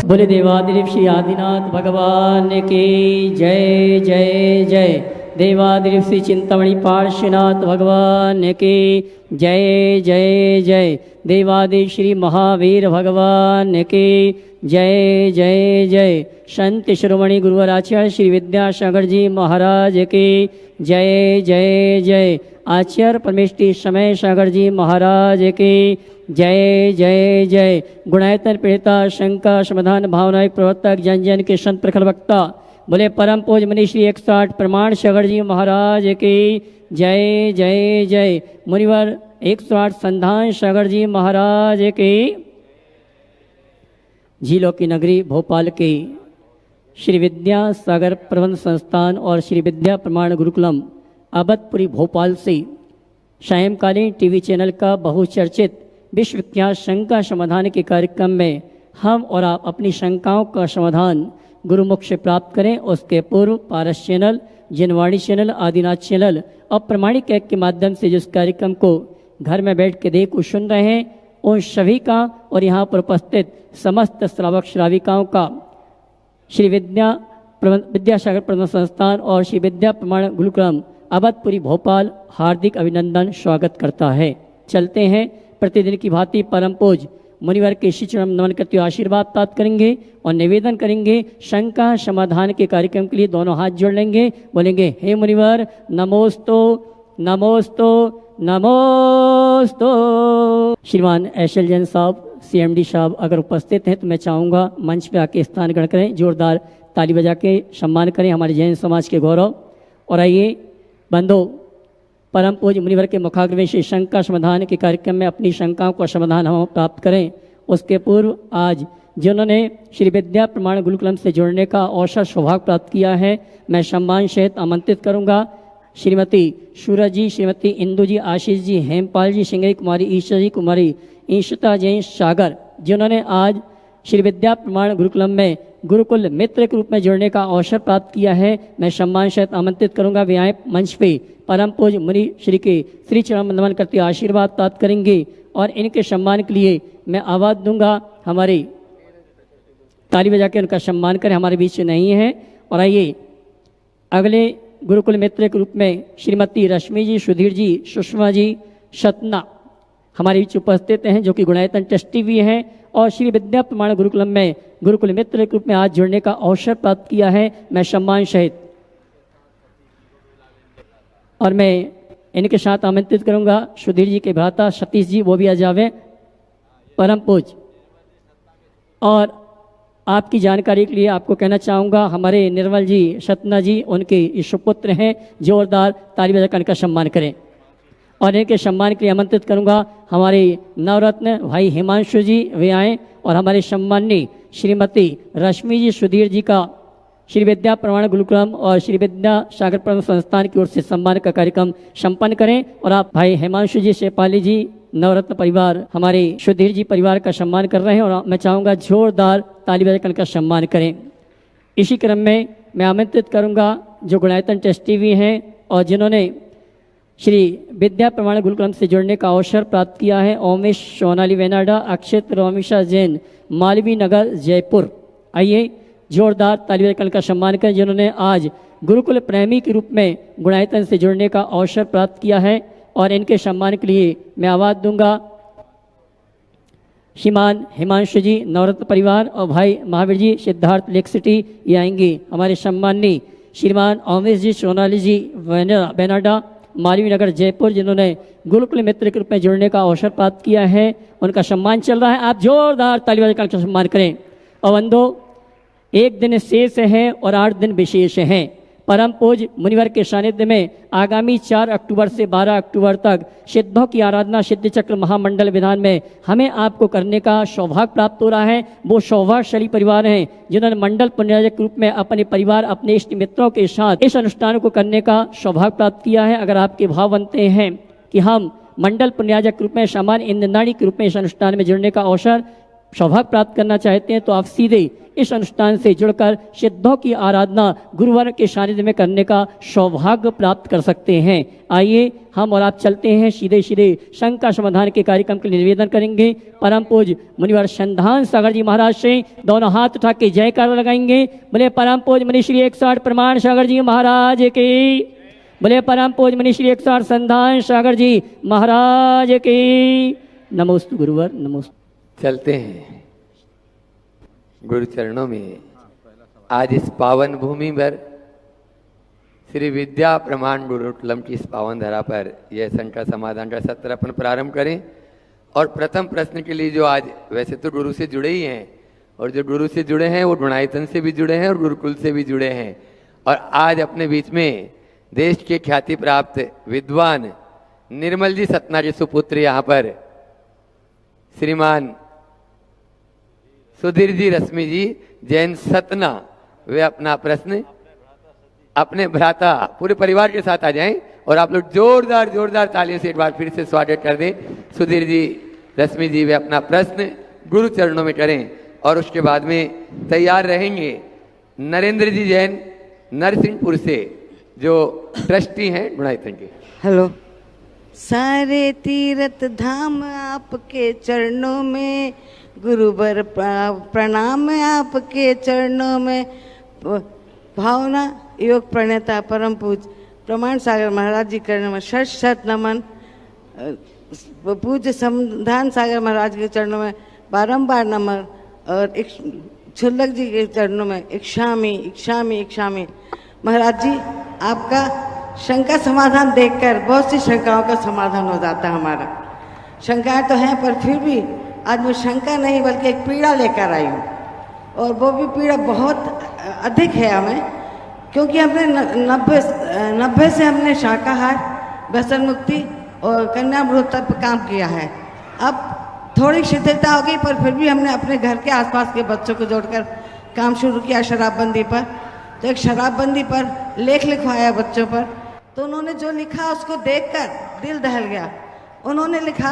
बोले देवादिदेव श्री आदिनाथ भगवान की जय जय जय। देवादिदेव श्री चिंतामणि पार्श्वनाथ भगवान की जय जय जय। देवादिदेव श्री महावीर भगवान की जय जय जय। संत शिरोमणि गुरुवर आचार्य श्री विद्यासागर जी महाराज की जय जय जय। आचार्य परमेष्टि समय सागर जी महाराज की जय जय जय। गुणायतन पीड़िता शंका समाधान भावनायक प्रवर्तक जन जन के संत प्रखर वक्ता बोले परम पूज मुनि श्री 108 प्रमाण सागर जी महाराज की जय जय जय। मुनिवर 108 संधान सागर जी महाराज की। झीलों की नगरी भोपाल के श्री विद्या सागर प्रबंध संस्थान और श्री विद्या प्रमाण गुरुकुलम अबतपुरी भोपाल से सायंकालीन टीवी चैनल का बहुचर्चित विश्वविख्यात शंका समाधान के कार्यक्रम में हम और आप अपनी शंकाओं का समाधान गुरुमुख से प्राप्त करें। उसके पूर्व Paras channel, Janvani channel, Adinath channel और प्रमाणिक ऐप के माध्यम से जिस कार्यक्रम को घर में बैठ के देख सुन रहे हैं उन सभी का और यहाँ पर उपस्थित समस्त श्रावक श्राविकाओं का श्री विद्यासागर प्रबंध संस्थान और श्री विद्या प्रमाण गुरुकुलम अबतपुरी भोपाल हार्दिक अभिनंदन स्वागत करता है। चलते हैं प्रतिदिन की भांति परम पूज मुनिवर के श्री चरण नमन करते हुए आशीर्वाद प्राप्त करेंगे और निवेदन करेंगे। शंका समाधान के कार्यक्रम के लिए दोनों हाथ जोड़ लेंगे, बोलेंगे हे मुनिवर नमोस्तो नमोस्तो नमोस्तो। श्रीमान एशल जैन साहब CMD साहब अगर उपस्थित हैं तो मैं चाहूँगा मंच पे आके स्थान ग्रहण करें, जोरदार ताली बजा के सम्मान करें हमारे जैन समाज के गौरव। और आइए बंधो परम पूज्य मुनिवर के मुखाग्र से शंका समाधान के कार्यक्रम में अपनी शंकाओं का समाधान हम प्राप्त करें। उसके पूर्व आज जिन्होंने श्री विद्या प्रमाण गुरुकुलम से जुड़ने का अवसर सौभाग्य प्राप्त किया है मैं सम्मान सहित आमंत्रित करूंगा। श्रीमती सूरज जी, श्रीमती इंदू जी, आशीष जी, हेमपाल जी, सिंगरी कुमारी, ईशा जी कुमारी, ईशिता जैन सागर जिन्होंने आज श्री विद्या प्रमाण गुरुकुलम में गुरुकुल मित्र के रूप में जुड़ने का अवसर प्राप्त किया है मैं सम्मान सहित आमंत्रित करूंगा। वे आए मंच पे परम पूज्य मुनि श्री के श्री चरण नमन करते आशीर्वाद प्राप्त करेंगे और इनके सम्मान के लिए मैं आवाज़ दूंगा। हमारे ताली बजा के उनका सम्मान करें, हमारे बीच नहीं है। और आइए अगले गुरुकुल मित्र के रूप में श्रीमती रश्मि जी, सुधीर जी, सुषमा जी, सतना हमारे बीच उपस्थित हैं जो कि गुणायतन ट्रस्टी भी हैं और श्री विद्या प्रमाण गुरुकुलम में गुरुकुल मित्र के रूप में आज जुड़ने का अवसर प्राप्त किया है मैं सम्मान सहित। और मैं इनके साथ आमंत्रित करूंगा सुधीर जी के भ्राता सतीश जी, वो भी आ जावे परम पूज। और आपकी जानकारी के लिए आपको कहना चाहूँगा हमारे निर्मल जी, सतना जी उनके सुपुत्र हैं, जोरदार ताली बजाकर इनका सम्मान करें। और इनके सम्मान के लिए आमंत्रित करूंगा हमारे नवरत्न भाई हिमांशु जी, वे आए और हमारे सम्माननीय श्रीमती रश्मि जी, सुधीर जी का श्री विद्या प्रमाण गुरुकुलम और श्री विद्या सागर प्रबंध संस्थान की ओर से सम्मान का कार्यक्रम संपन्न करें। और आप भाई हिमांशु जी, शेपाली जी, नवरत्न परिवार हमारे सुधीर जी परिवार का सम्मान कर रहे हैं और मैं चाहूँगा जोरदार ताली बजाकर का सम्मान करें। इसी क्रम में मैं आमंत्रित करूँगा जो गुणायतन ट्रस्टी भी हैं और जिन्होंने श्री विद्या प्रमाण गुरुकुलम से जुड़ने का अवसर प्राप्त किया है ओमेश सोनाली वेनाडा, अक्षित रोमिशा जैन, मालवी नगर, जयपुर। आइए जोरदार ताली बजाकर का सम्मान करें जिन्होंने आज गुरुकुल प्रेमी के रूप में गुणायतन से जुड़ने का अवसर प्राप्त किया है। और इनके सम्मान के लिए मैं आवाज़ दूंगा श्रीमान हिमांशु जी, नवरत्न परिवार और भाई महावीर जी, सिद्धार्थ लेक सिटी ये आएंगे। हमारे सम्माननीय श्रीमान ओमेश जी, सोनाली जी बेनाडा, मालवी नगर, जयपुर जिन्होंने गुरुकुल मित्र के रूप में जुड़ने का अवसर प्राप्त किया है उनका सम्मान चल रहा है। आप जोरदार ताली बजाकर का सम्मान करें। और बंधो एक दिन शेष है और 8 दिन विशेष हैं। परम पूज मुनिवर के सानिध्य में आगामी 4 अक्टूबर से 12 अक्टूबर तक सिद्धों की आराधना सिद्धि चक्र महामंडल विधान में हमें आपको करने का सौभाग्य प्राप्त हो रहा है। वो सौभाग्यशाली परिवार हैं जिन्होंने मंडल पुण्यायक रूप में अपने परिवार, अपने इष्ट मित्रों के साथ इस अनुष्ठान को करने का सौभाग्य प्राप्त किया है। अगर आपके भाव बनते हैं कि हम मंडल पुण्यायक रूप में सामान्य इंद्रनाड़ी के रूप में इस अनुष्ठान में जुड़ने का अवसर सौभाग्य प्राप्त करना चाहते हैं तो आप सीधे इस अनुष्ठान से जुड़कर सिद्धों की आराधना गुरुवर के सानिध्य में करने का सौभाग्य प्राप्त कर सकते हैं। आइए हम और आप चलते हैं सीधे सीधे शंका समाधान के कार्यक्रम के लिए निवेदन करेंगे। परम पूज्य मुनिवर संधान सागर जी महाराज से दोनों हाथ उठा के जयकार लगाएंगे। बोले परम पूज्य मुनि श्री 108 प्रमाण सागर जी महाराज की। बोले परम पूज्य मुनि श्री 108 संधान सागर जी महाराज की। नमोस्तु गुरुवर नमोस्तु। चलते हैं गुरु चरणों में। आज इस पावन भूमि पर श्री विद्या प्रमाण गुरुकुलम की इस पावन धरा पर यह शंका समाधान का सत्र अपन प्रारंभ करें। और प्रथम प्रश्न के लिए जो आज वैसे तो गुरु से जुड़े ही हैं, और जो गुरु से जुड़े हैं वो गुणायतन से भी जुड़े हैं और गुरुकुल से भी जुड़े हैं। और आज अपने बीच में देश के ख्याति प्राप्त विद्वान निर्मल जी सतना के सुपुत्र यहाँ पर श्रीमान सुधीर जी रश्मि जी जैन सतना, वे अपना प्रश्न अपने भ्राता पूरे परिवार के साथ आ जाएं। और आप लोग जोरदार जोरदार तालियों से एक बार फिर से स्वागत कर दें। सुधीर जी रश्मि जी वे अपना प्रश्न गुरु चरणों में करें। और उसके बाद में तैयार रहेंगे नरेंद्र जी जैन नरसिंहपुर से, जो ट्रस्टी हैं गुणायतन के। हेलो। सारे तीर्थ धाम आपके चरणों में, गुरुवर प्रणाम आपके चरणों में। भावना योग प्रणेता परम पूज्य प्रमाण सागर महाराज जी के नमन, शत शत नमन। पूज्य संधान सागर महाराज के चरणों में बारंबार नमन। और एक छुल्लक जी के चरणों में इक्षामी इक्षामी इक्षामी। महाराज जी आपका शंका समाधान देखकर बहुत सी शंकाओं का समाधान हो जाता है हमारा। शंकाएं तो हैं पर फिर भी आज मैं शंका नहीं बल्कि एक पीड़ा लेकर आई हूँ। और वो भी पीड़ा बहुत अधिक है हमें, क्योंकि हमने 90 से हमने शाकाहार, व्यसन मुक्ति और कन्यामृत पर काम किया है। अब थोड़ी शिथिलता हो गई पर फिर भी हमने अपने घर के आसपास के बच्चों को जोड़कर काम शुरू किया शराबबंदी पर। तो एक शराबबंदी पर लेख लिखवाया बच्चों पर। तो उन्होंने जो लिखा उसको देखकर दिल दहल गया। उन्होंने लिखा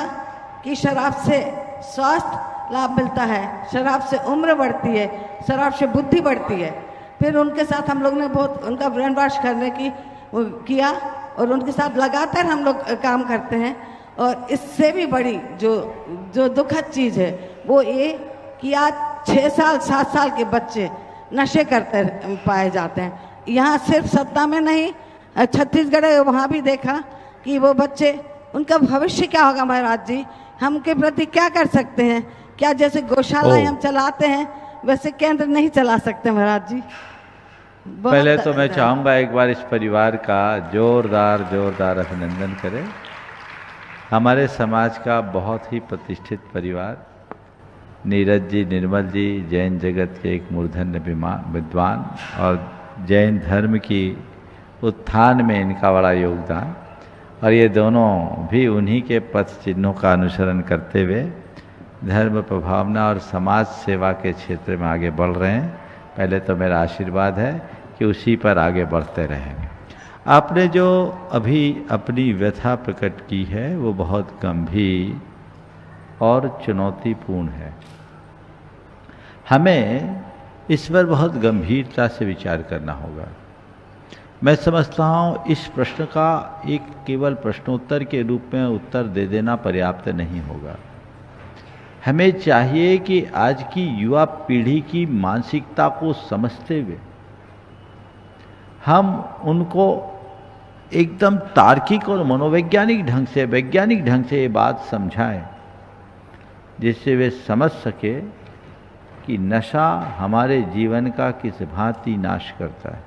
कि शराब से स्वास्थ्य लाभ मिलता है, शराब से उम्र बढ़ती है, शराब से बुद्धि बढ़ती है। फिर उनके साथ हम लोग ने बहुत उनका ब्रेन वॉश करने की किया और उनके साथ लगातार हम लोग काम करते हैं। और इससे भी बड़ी जो दुखद चीज़ है वो ये कि आज 6 साल 7 साल के बच्चे नशे करते पाए जाते हैं। यहाँ सिर्फ सतना में नहीं, छत्तीसगढ़ वहाँ भी देखा कि वो बच्चे, उनका भविष्य क्या होगा महाराज जी? हम के प्रति क्या कर सकते हैं? क्या जैसे गौशालाएं हम चलाते हैं वैसे केंद्र नहीं चला सकते महाराज जी? पहले तो मैं चाहूँगा एक बार इस परिवार का जोरदार जोरदार अभिनंदन करें। हमारे समाज का बहुत ही प्रतिष्ठित परिवार, नीरज जी निर्मल जी जैन जगत के एक मूर्धन्य विद्वान और जैन धर्म की उत्थान में इनका बड़ा योगदान। और ये दोनों भी उन्हीं के पथ चिन्हों का अनुसरण करते हुए धर्म प्रभावना और समाज सेवा के क्षेत्र में आगे बढ़ रहे हैं। पहले तो मेरा आशीर्वाद है कि उसी पर आगे बढ़ते रहेंगे। आपने जो अभी अपनी व्यथा प्रकट की है वो बहुत गंभीर और चुनौतीपूर्ण है। हमें इस पर बहुत गंभीरता से विचार करना होगा। मैं समझता हूँ इस प्रश्न का एक केवल प्रश्नोत्तर के रूप में उत्तर दे देना पर्याप्त नहीं होगा। हमें चाहिए कि आज की युवा पीढ़ी की मानसिकता को समझते हुए हम उनको एकदम तार्किक और मनोवैज्ञानिक ढंग से, वैज्ञानिक ढंग से ये बात समझाएं जिससे वे समझ सके कि नशा हमारे जीवन का किस भांति नाश करता है।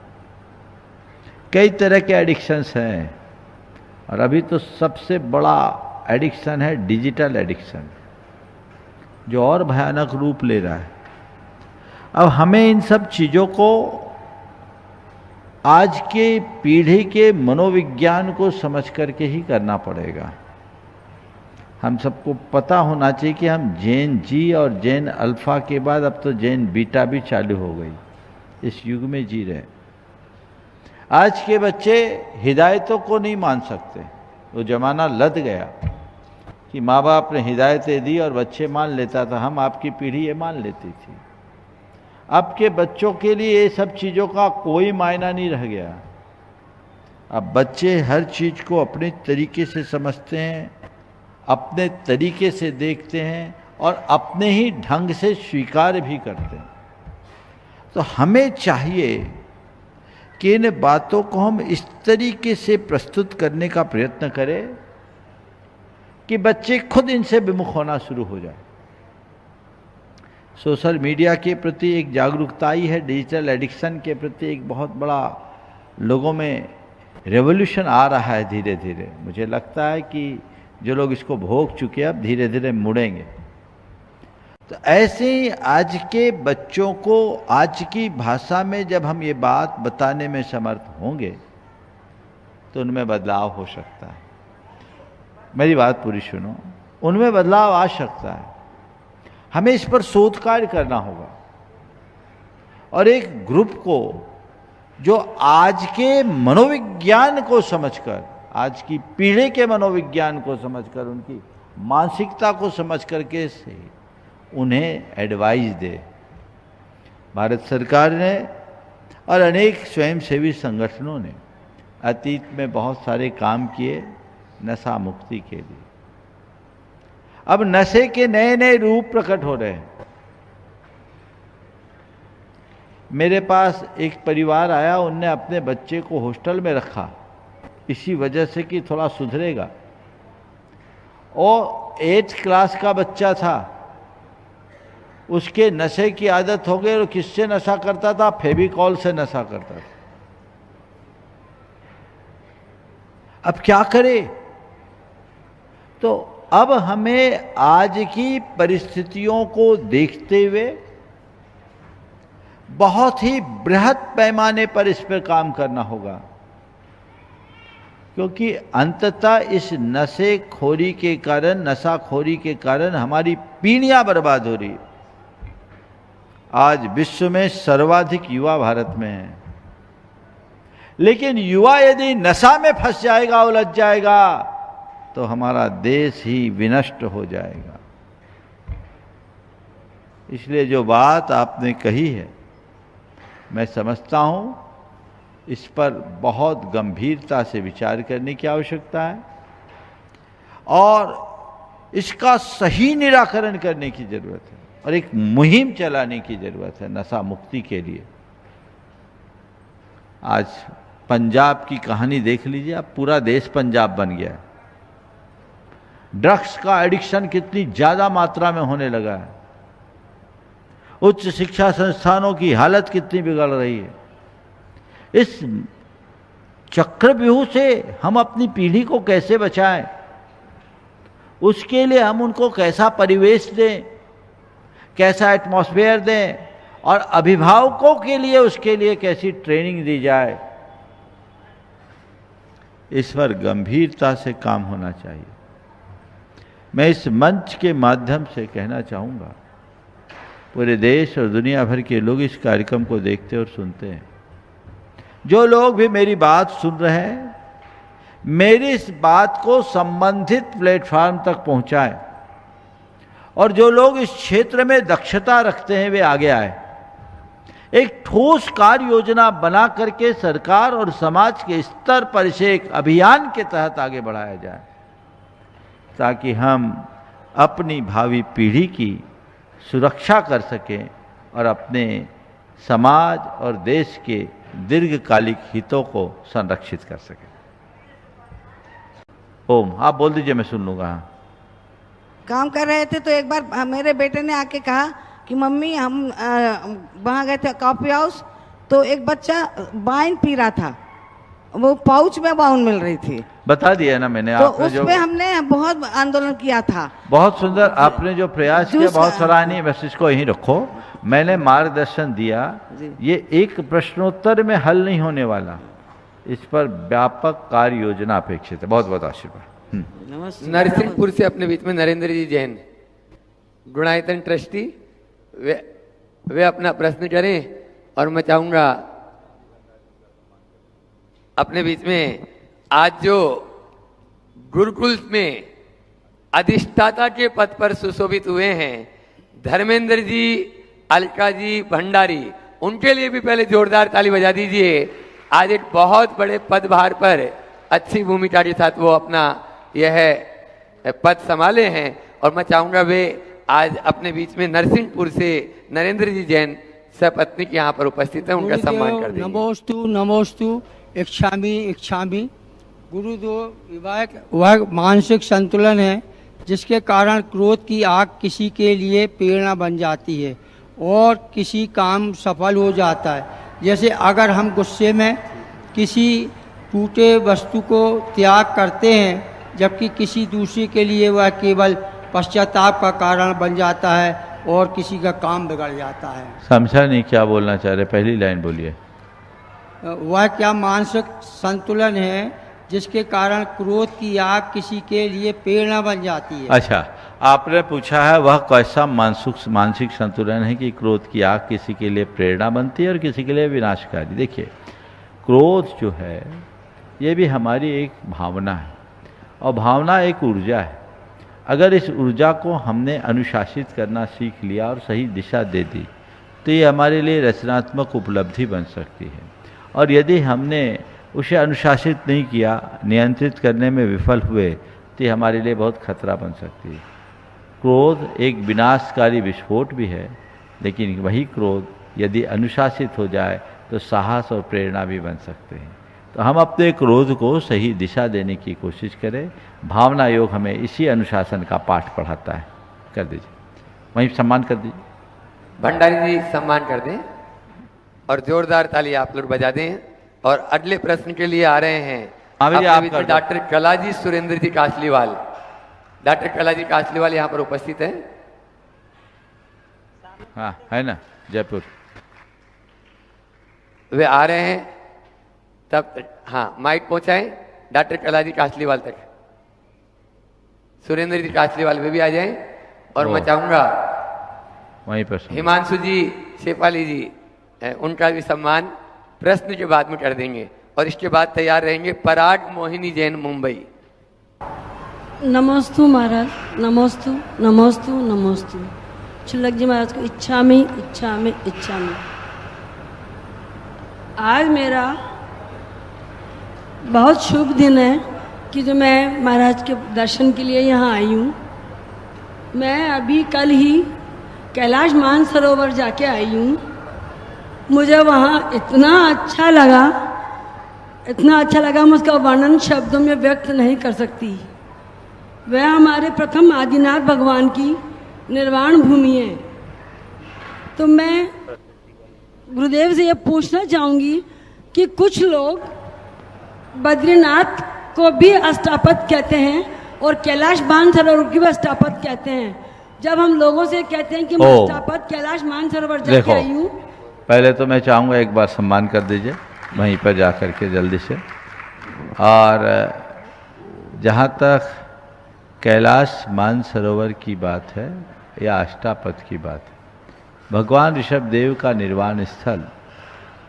कई तरह के एडिक्शंस हैं और अभी तो सबसे बड़ा एडिक्शन है डिजिटल एडिक्शन, जो और भयानक रूप ले रहा है। अब हमें इन सब चीज़ों को आज के पीढ़ी के मनोविज्ञान को समझ करके ही करना पड़ेगा। हम सबको पता होना चाहिए कि हम जेन जी और जेन अल्फा के बाद अब तो जेन बीटा भी चालू हो गई, इस युग में जी रहे। आज के बच्चे हिदायतों को नहीं मान सकते। वो जमाना लद गया कि माँ बाप ने हिदायतें दी और बच्चे मान लेता था। हम आपकी पीढ़ी ये मान लेती थी। अब के बच्चों के लिए ये सब चीज़ों का कोई मायना नहीं रह गया। अब बच्चे हर चीज़ को अपने तरीके से समझते हैं, अपने तरीके से देखते हैं और अपने ही ढंग से स्वीकार भी करते हैं। तो हमें चाहिए कि इन बातों को हम इस तरीके से प्रस्तुत करने का प्रयत्न करें कि बच्चे खुद इनसे विमुख होना शुरू हो जाए। सोशल मीडिया के प्रति एक जागरूकता आई है, डिजिटल एडिक्शन के प्रति एक बहुत बड़ा लोगों में रेवोल्यूशन आ रहा है धीरे धीरे। मुझे लगता है कि जो लोग इसको भोग चुके हैं अब धीरे धीरे मुड़ेंगे। तो ऐसे ही आज के बच्चों को आज की भाषा में जब हम ये बात बताने में समर्थ होंगे तो उनमें बदलाव हो सकता है। मेरी बात पूरी सुनो, उनमें बदलाव आ सकता है। हमें इस पर शोध कार्य करना होगा और एक ग्रुप को जो आज के मनोविज्ञान को समझकर, आज की पीढ़ी के मनोविज्ञान को समझकर, उनकी मानसिकता को समझ करके से उन्हें एडवाइस दे। भारत सरकार ने और अनेक स्वयंसेवी संगठनों ने अतीत में बहुत सारे काम किए नशा मुक्ति के लिए। अब नशे के नए नए रूप प्रकट हो रहे हैं। मेरे पास एक परिवार आया, उनने अपने बच्चे को हॉस्टल में रखा इसी वजह से कि थोड़ा सुधरेगा। और 8th क्लास का बच्चा था, उसके नशे की आदत हो गई और किससे नशा करता था? फेविकॉल से नशा करता था। अब क्या करे? तो अब हमें आज की परिस्थितियों को देखते हुए बहुत ही बृहद पैमाने पर इस पर काम करना होगा, क्योंकि अंततः इस नशेखोरी के कारण, नशाखोरी के कारण हमारी पीढ़ियां बर्बाद हो रही। आज विश्व में सर्वाधिक युवा भारत में है, लेकिन युवा यदि नशा में फंस जाएगा, उलझ जाएगा, तो हमारा देश ही विनष्ट हो जाएगा। इसलिए जो बात आपने कही है, मैं समझता हूं इस पर बहुत गंभीरता से विचार करने की आवश्यकता है और इसका सही निराकरण करने की जरूरत है और एक मुहिम चलाने की जरूरत है नशा मुक्ति के लिए। आज पंजाब की कहानी देख लीजिए, अब पूरा देश पंजाब बन गया है। ड्रग्स का एडिक्शन कितनी ज्यादा मात्रा में होने लगा है। उच्च शिक्षा संस्थानों की हालत कितनी बिगड़ रही है। इस चक्रव्यूह से हम अपनी पीढ़ी को कैसे बचाएं, उसके लिए हम उनको कैसा परिवेश दें, कैसा एटमॉस्फेयर दें और अभिभावकों के लिए उसके लिए कैसी ट्रेनिंग दी जाए, इस पर गंभीरता से काम होना चाहिए। मैं इस मंच के माध्यम से कहना चाहूँगा, पूरे देश और दुनिया भर के लोग इस कार्यक्रम को देखते और सुनते हैं। जो लोग भी मेरी बात सुन रहे हैं, मेरी इस बात को संबंधित प्लेटफॉर्म तक पहुंचाएं और जो लोग इस क्षेत्र में दक्षता रखते हैं वे आगे आए। एक ठोस कार्य योजना बना करके सरकार और समाज के स्तर पर इसे एक अभियान के तहत आगे बढ़ाया जाए, ताकि हम अपनी भावी पीढ़ी की सुरक्षा कर सकें और अपने समाज और देश के दीर्घकालिक हितों को संरक्षित कर सकें। ओम, आप बोल दीजिए, मैं सुन लूंगा। काम कर रहे थे तो एक बार मेरे बेटे ने आके कहा कि मम्मी हम वहाँ गए थे कॉफी हाउस, तो एक बच्चा वाइन पी रहा था, वो पाउच में वाइन मिल रही थी। बता दिया ना मैंने, तो आपने उसमें हमने बहुत आंदोलन किया था। बहुत सुंदर आपने जो प्रयास किया, बहुत सराहनीय। बस इसको यहीं रखो, मैंने मार्गदर्शन दिया। ये एक प्रश्नोत्तर में हल नहीं होने वाला, इस पर व्यापक कार्य योजना अपेक्षित है। बहुत बहुत आशीर्वाद। नरसिंहपुर से अपने बीच में नरेंद्र जी जैन, गुणायतन ट्रस्टी, वे अपना प्रश्न करें और मैं चाहूंगा अपने बीच में आज जो गुरुकुल में अधिष्ठाता के पद पर सुशोभित हुए हैं धर्मेंद्र जी अलका जी भंडारी, उनके लिए भी पहले जोरदार ताली बजा दीजिए। आज एक बहुत बड़े पदभार पर अच्छी भूमिका के साथ वो अपना यह पद संभाले हैं और मैं चाहूंगा वे आज अपने बीच में नरसिंहपुर से नरेंद्र जी जैन सपत्नी के यहाँ पर उपस्थित है, उनका सम्मान कर देंगे। नमोस्तु नमोस्तु इच्छामि इच्छामि। गुरुदेव वह मानसिक संतुलन है जिसके कारण क्रोध की आग किसी के लिए प्रेरणा बन जाती है और किसी काम सफल हो जाता है। जैसे अगर हम गुस्से में किसी टूटे वस्तु को त्याग करते हैं जबकि किसी दूसरे के लिए वह केवल पश्चाताप का कारण बन जाता है और किसी का काम बिगड़ जाता है। समझा नहीं क्या बोलना चाह रहे, पहली लाइन बोलिए। वह क्या मानसिक संतुलन है जिसके कारण क्रोध की आग किसी के लिए प्रेरणा बन जाती है। अच्छा, आपने पूछा है वह कैसा मानसिक संतुलन है कि क्रोध की आग किसी के लिए प्रेरणा बनती है और किसी के लिए विनाशकारी। देखिए, क्रोध जो है ये भी हमारी एक भावना है और भावना एक ऊर्जा है। अगर इस ऊर्जा को हमने अनुशासित करना सीख लिया और सही दिशा दे दी तो ये हमारे लिए रचनात्मक उपलब्धि बन सकती है। और यदि हमने उसे अनुशासित नहीं किया, नियंत्रित करने में विफल हुए तो ये हमारे लिए बहुत खतरा बन सकती है। क्रोध एक विनाशकारी विस्फोट भी है, लेकिन वही क्रोध यदि अनुशासित हो जाए तो साहस और प्रेरणा भी बन सकते हैं। तो हम अपने क्रोध को सही दिशा देने की कोशिश करें। भावना योग हमें इसी अनुशासन का पाठ पढ़ाता है। कर दीजिए, वहीं सम्मान कर दीजिए। भंडारी जी सम्मान कर दें और जोरदार ताली आप लोग बजा दें। और अगले प्रश्न के लिए आ रहे हैं अपने डॉक्टर कलाजी सुरेंद्र जी कासलीवाल। डॉक्टर कलाजी कासलीवाल यहाँ पर उपस्थित है। हाँ, है ना, जयपुर। वे आ रहे हैं तब, हाँ माइक पहुंचाएं डॉक्टर कलाजी कासलीवाल तक। सुरेंद्र जी कासलीवाल वे भी आ जाएं। और मैं चाहूंगा वहीं पर हिमांशु जी शेफाली जी, उनका भी सम्मान प्रश्न के बाद में कर देंगे। और इसके बाद तैयार रहेंगे पराग मोहिनी जैन मुंबई। नमोस्तु महाराज, नमोस्तु नमोस्तु नमोस्तु। छुल्लक जी महाराज को इच्छा में। आज मेरा बहुत शुभ दिन है कि जो मैं महाराज के दर्शन के लिए यहाँ आई हूँ। मैं अभी कल ही कैलाश मानसरोवर जाके आई हूँ। मुझे वहाँ इतना अच्छा लगा मैं उसका वर्णन शब्दों में व्यक्त नहीं कर सकती। वह हमारे प्रथम आदिनाथ भगवान की निर्वाण भूमि है। तो मैं गुरुदेव से ये पूछना चाहूँगी कि कुछ लोग बद्रीनाथ को भी अष्टापद कहते हैं और कैलाश मानसरोवर की भी अष्टापद कहते हैं। जब हम लोगों से कहते हैं कि मैं अष्टापद कैलाश मानसरोवर जाके आई हूँ। पहले तो मैं चाहूँगा एक बार सम्मान कर दीजिए वहीं पर जा कर के जल्दी से। और जहाँ तक कैलाश मानसरोवर की बात है या अष्टापद की बात है, भगवान ऋषभदेव का निर्वाण स्थल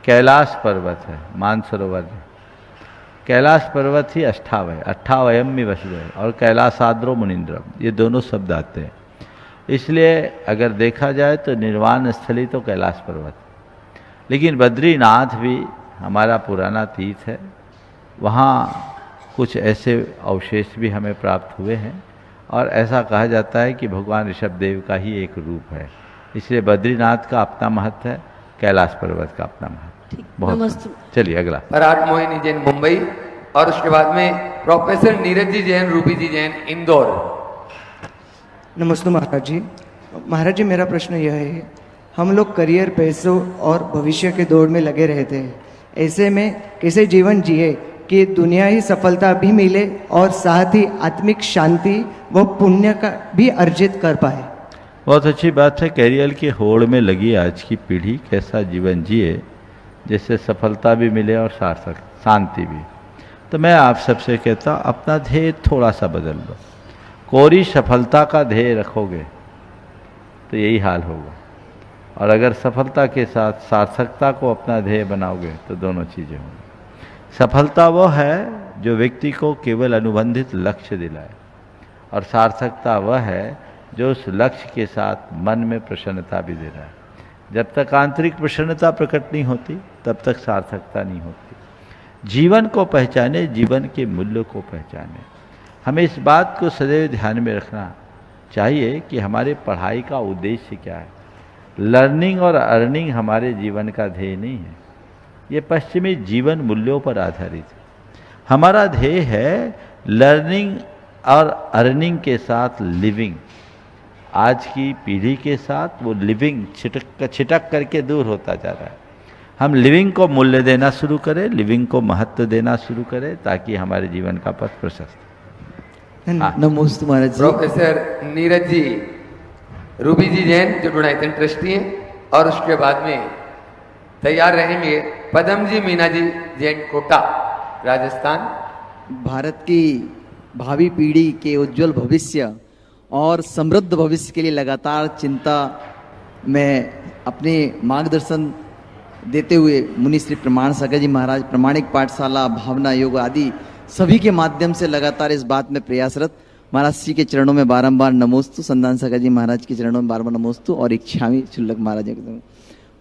कैलाश पर्वत है, मानसरोवर नहीं। कैलाश पर्वत ही अष्टावय, अष्टावयम में वसुदेव और कैलासाद्रो मुनिंद्रम, ये दोनों शब्द आते हैं। इसलिए अगर देखा जाए तो निर्वाण स्थली तो कैलाश पर्वत, लेकिन बद्रीनाथ भी हमारा पुराना तीर्थ है। वहाँ कुछ ऐसे अवशेष भी हमें प्राप्त हुए हैं और ऐसा कहा जाता है कि भगवान ऋषभदेव का ही एक रूप है। इसलिए बद्रीनाथ का अपना महत्व है, कैलाश पर्वत का अपना महत्व। बहुत। चलिए अगला। पराग मोहिनी जैन मुंबई और उसके बाद में प्रोफेसर नीरज जी जैन, रूबी जी जैन इंदौर। नमस्ते महाराज जी। महाराज जी, मेरा प्रश्न यह है, हम लोग करियर, पैसों और भविष्य के दौड़ में लगे रहते हैं। ऐसे में कैसे जीवन जिए कि दुनिया ही सफलता भी मिले और साथ ही आत्मिक शांति व पुण्य का भी अर्जित कर पाए। बहुत अच्छी बात है। कैरियर की होड़ में लगी आज की पीढ़ी कैसा जीवन जिए जिससे सफलता भी मिले और सार्थक शांति भी। तो मैं आप सबसे कहता हूँ अपना ध्येय थोड़ा सा बदल लो। कोरी सफलता का ध्येय रखोगे तो यही हाल होगा, और अगर सफलता के साथ सार्थकता को अपना ध्येय बनाओगे तो दोनों चीज़ें होंगी। सफलता वो है जो व्यक्ति को केवल अनुबंधित लक्ष्य दिलाए, और सार्थकता वह है जो उस लक्ष्य के साथ मन में प्रसन्नता भी दे रहा है। जब तक आंतरिक प्रसन्नता प्रकट नहीं होती तब तक सार्थकता नहीं होती। जीवन को पहचाने, जीवन के मूल्य को पहचाने। हमें इस बात को सदैव ध्यान में रखना चाहिए कि हमारे पढ़ाई का उद्देश्य क्या है। लर्निंग और अर्निंग हमारे जीवन का ध्येय नहीं है, ये पश्चिमी जीवन मूल्यों पर आधारित है। हमारा ध्येय है लर्निंग और अर्निंग के साथ लिविंग। आज की पीढ़ी के साथ वो लिविंग छिटक करके दूर होता जा रहा है। हम लिविंग को मूल्य देना शुरू करें, लिविंग को महत्व देना शुरू करें, ताकि हमारे जीवन का पथ प्रशस्त। नमोस्तु महाराज जी। प्रोफेसर नीरज जी, रूबी जी जैन जो डोनाइसन ट्रस्टी हैं, और उसके बाद में तैयार रहेंगे पदम जी मीना जी जैन, कोटा, राजस्थान। भारत की भावी पीढ़ी के उज्जवल भविष्य और समृद्ध भविष्य के लिए लगातार चिंता में अपने मार्गदर्शन देते हुए मुनि श्री प्रमाण सागर जी महाराज प्रमाणिक पाठशाला, भावना योग आदि सभी के माध्यम से लगातार इस बात में प्रयासरत। महाराज श्री के चरणों में बारंबार नमोस्तु, संदान सागर जी महाराज के चरणों में बारंबार नमोस्तु, और इच्छामी चुल्लक महाराज के।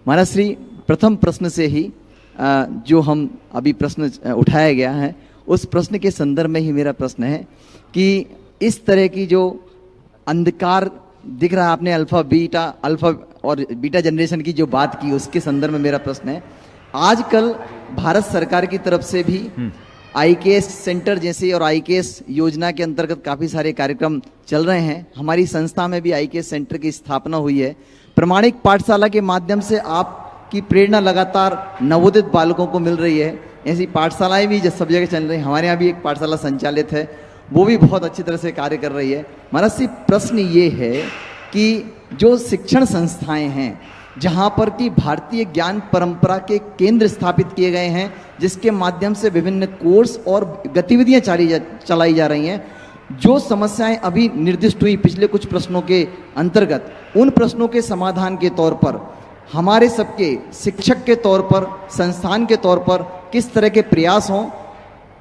महाराज श्री, प्रथम प्रश्न से ही जो हम अभी प्रश्न उठाया गया है उस प्रश्न के संदर्भ में ही मेरा प्रश्न है कि इस तरह की जो अंधकार दिख रहा है, आपने अल्फा और बीटा जनरेशन की जो बात की उसके संदर्भ में मेरा प्रश्न है। आजकल भारत सरकार की तरफ से भी आईकेएस सेंटर जैसे और आईकेएस योजना के अंतर्गत काफ़ी सारे कार्यक्रम चल रहे हैं। हमारी संस्था में भी आईकेएस सेंटर की स्थापना हुई है। प्रमाणिक पाठशाला के माध्यम से आपकी प्रेरणा लगातार नवोदित बालकों को मिल रही है। ऐसी पाठशालाएं भी सब जगह चल रही हैं। हमारे यहाँ भी एक पाठशाला संचालित है, वो भी बहुत अच्छी तरह से कार्य कर रही है। महाराज जी, प्रश्न ये है कि जो शिक्षण संस्थाएं हैं जहाँ पर कि भारतीय ज्ञान परंपरा के केंद्र स्थापित किए गए हैं, जिसके माध्यम से विभिन्न कोर्स और गतिविधियां चलाई जा रही हैं, जो समस्याएं अभी निर्दिष्ट हुई पिछले कुछ प्रश्नों के अंतर्गत, उन प्रश्नों के समाधान के तौर पर हमारे सबके शिक्षक के तौर पर, संस्थान के तौर पर किस तरह के प्रयास हों,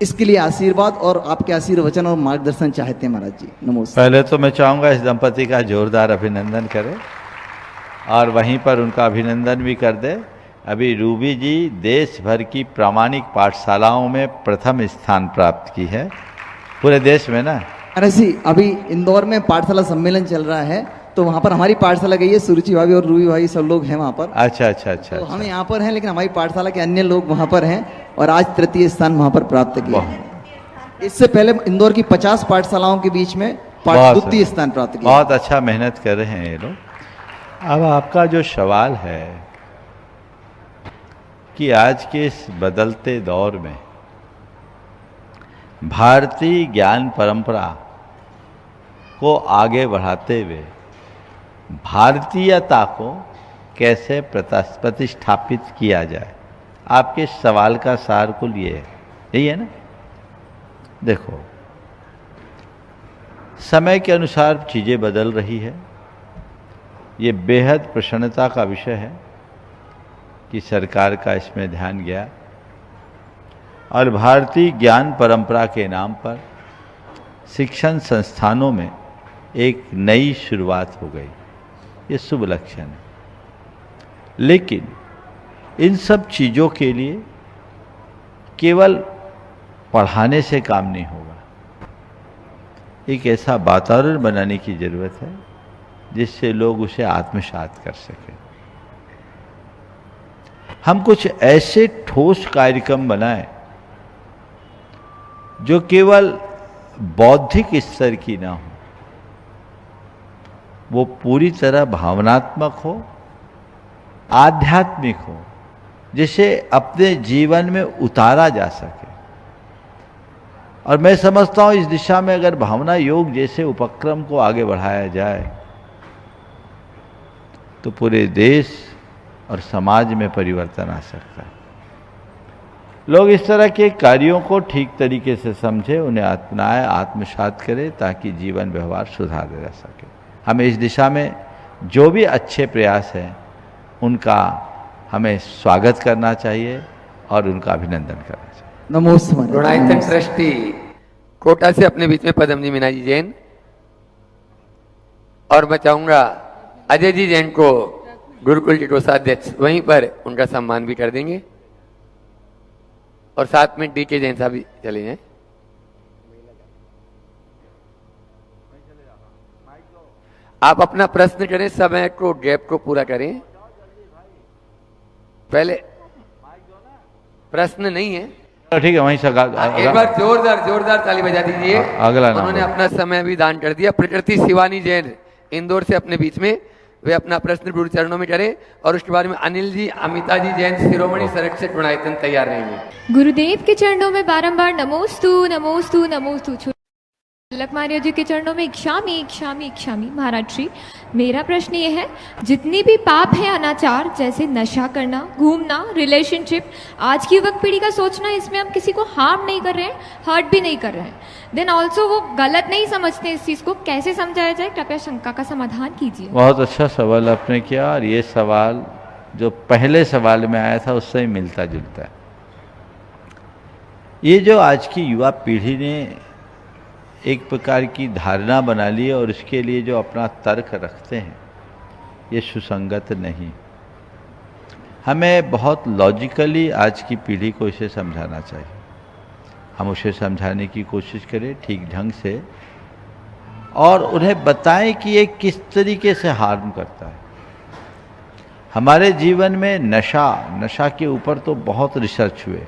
इसके लिए आशीर्वाद और आपके आशीर्वचन और मार्गदर्शन चाहते हैं महाराज जी। नमस्कार। पहले तो मैं चाहूँगा इस दंपति का जोरदार अभिनंदन करें और वहीं पर उनका अभिनंदन भी कर दे। अभी रूबी जी देश भर की प्रामाणिक पाठशालाओं में प्रथम स्थान प्राप्त की है पूरे देश में ना। महाराज जी, अभी इंदौर में पाठशाला सम्मेलन चल रहा है, तो वहाँ पर हमारी पाठशाला गई है, सुरुचि भाभी और रूबी भाई सब लोग हैं वहाँ पर। अच्छा। तो हम यहाँ पर हैं, लेकिन हमारी पाठशाला के अन्य लोग वहाँ पर हैं और आज तृतीय स्थान वहाँ पर प्राप्त किया है। इससे पहले इंदौर की 50 पाठशालाओं के बीच में द्वितीय स्थान प्राप्त किया। बहुत अच्छा मेहनत कर रहे हैं ये लोग। अब आपका जो सवाल है कि आज के इस बदलते दौर में भारतीय ज्ञान परंपरा को आगे बढ़ाते हुए भारतीयता को कैसे प्रतिष्ठापित किया जाए, आपके सवाल का सार कुल ये है, यही है ना। देखो, समय के अनुसार चीज़ें बदल रही है। ये बेहद प्रसन्नता का विषय है कि सरकार का इसमें ध्यान गया और भारतीय ज्ञान परंपरा के नाम पर शिक्षण संस्थानों में एक नई शुरुआत हो गई। ये शुभ लक्षण है। लेकिन इन सब चीज़ों के लिए केवल पढ़ाने से काम नहीं होगा। एक ऐसा वातावरण बनाने की ज़रूरत है जिससे लोग उसे आत्मसात कर सकें। हम कुछ ऐसे ठोस कार्यक्रम बनाएं जो केवल बौद्धिक स्तर की ना हो, वो पूरी तरह भावनात्मक हो, आध्यात्मिक हो, जिसे अपने जीवन में उतारा जा सके। और मैं समझता हूँ इस दिशा में अगर भावना योग जैसे उपक्रम को आगे बढ़ाया जाए तो पूरे देश और समाज में परिवर्तन आ सकता है। लोग इस तरह के कार्यों को ठीक तरीके से समझे, उन्हें अपनाए, आत्मसात करें, ताकि जीवन व्यवहार सुधार जा सके। हमें इस दिशा में जो भी अच्छे प्रयास हैं उनका हमें स्वागत करना चाहिए और उनका अभिनंदन करना चाहिए। नमस्कार। डोनाइसन ट्रस्टी कोटा से अपने बीच में पदम जी मीना जी जैन, और मैं चाहूंगा अजय जी जैन को गुरुकुल के कोषाध्यक्ष वहीं पर उनका सम्मान भी कर देंगे और साथ में डी के जैन साहब भी चले जाएं। आप अपना प्रश्न करें, समय को गैप को पूरा करें। पहले प्रश्न नहीं है, ठीक है, वहीं से एक बार जोरदार ताली बजा दीजिए। अगला नाम उन्होंने अपना समय भी दान कर दिया। प्रकृति शिवानी जैन इंदौर से अपने बीच में, वे अपना प्रश्न गुरु चरणों में करें और उसके बारे में अनिल जी, अमिता जी जैन शिरोमणि संरक्षक गुणायतन तैयार रहेंगे। गुरुदेव के चरणों में बारंबार नमोस्तु नमोस्तु नमोस्तु। तिलक महाराज जी के चरणों में इक्षामी इक्षामी इक्षामी। महाराज श्री, मेरा प्रश्न ये है, जितनी भी पाप है अनाचार, जैसे नशा करना, घूमना, रिलेशनशिप, आज की युवक पीढ़ी का सोचना इसमें हम किसी को हार्म नहीं कर रहे हैं, हर्ट भी नहीं कर रहे हैं, देन ऑल्सो वो गलत नहीं समझते इस चीज़ को, कैसे समझाया जाए? कृपया शंका का समाधान कीजिए। बहुत अच्छा सवाल आपने किया और ये सवाल जो पहले सवाल में आया था उससे ही मिलता जुलता है। ये जो आज की युवा पीढ़ी ने एक प्रकार की धारणा बना ली और इसके लिए जो अपना तर्क रखते हैं, ये सुसंगत नहीं। हमें बहुत लॉजिकली आज की पीढ़ी को इसे समझाना चाहिए। हम उसे समझाने की कोशिश करें ठीक ढंग से और उन्हें बताएं कि ये किस तरीके से हार्म करता है। हमारे जीवन में नशा के ऊपर तो बहुत रिसर्च हुए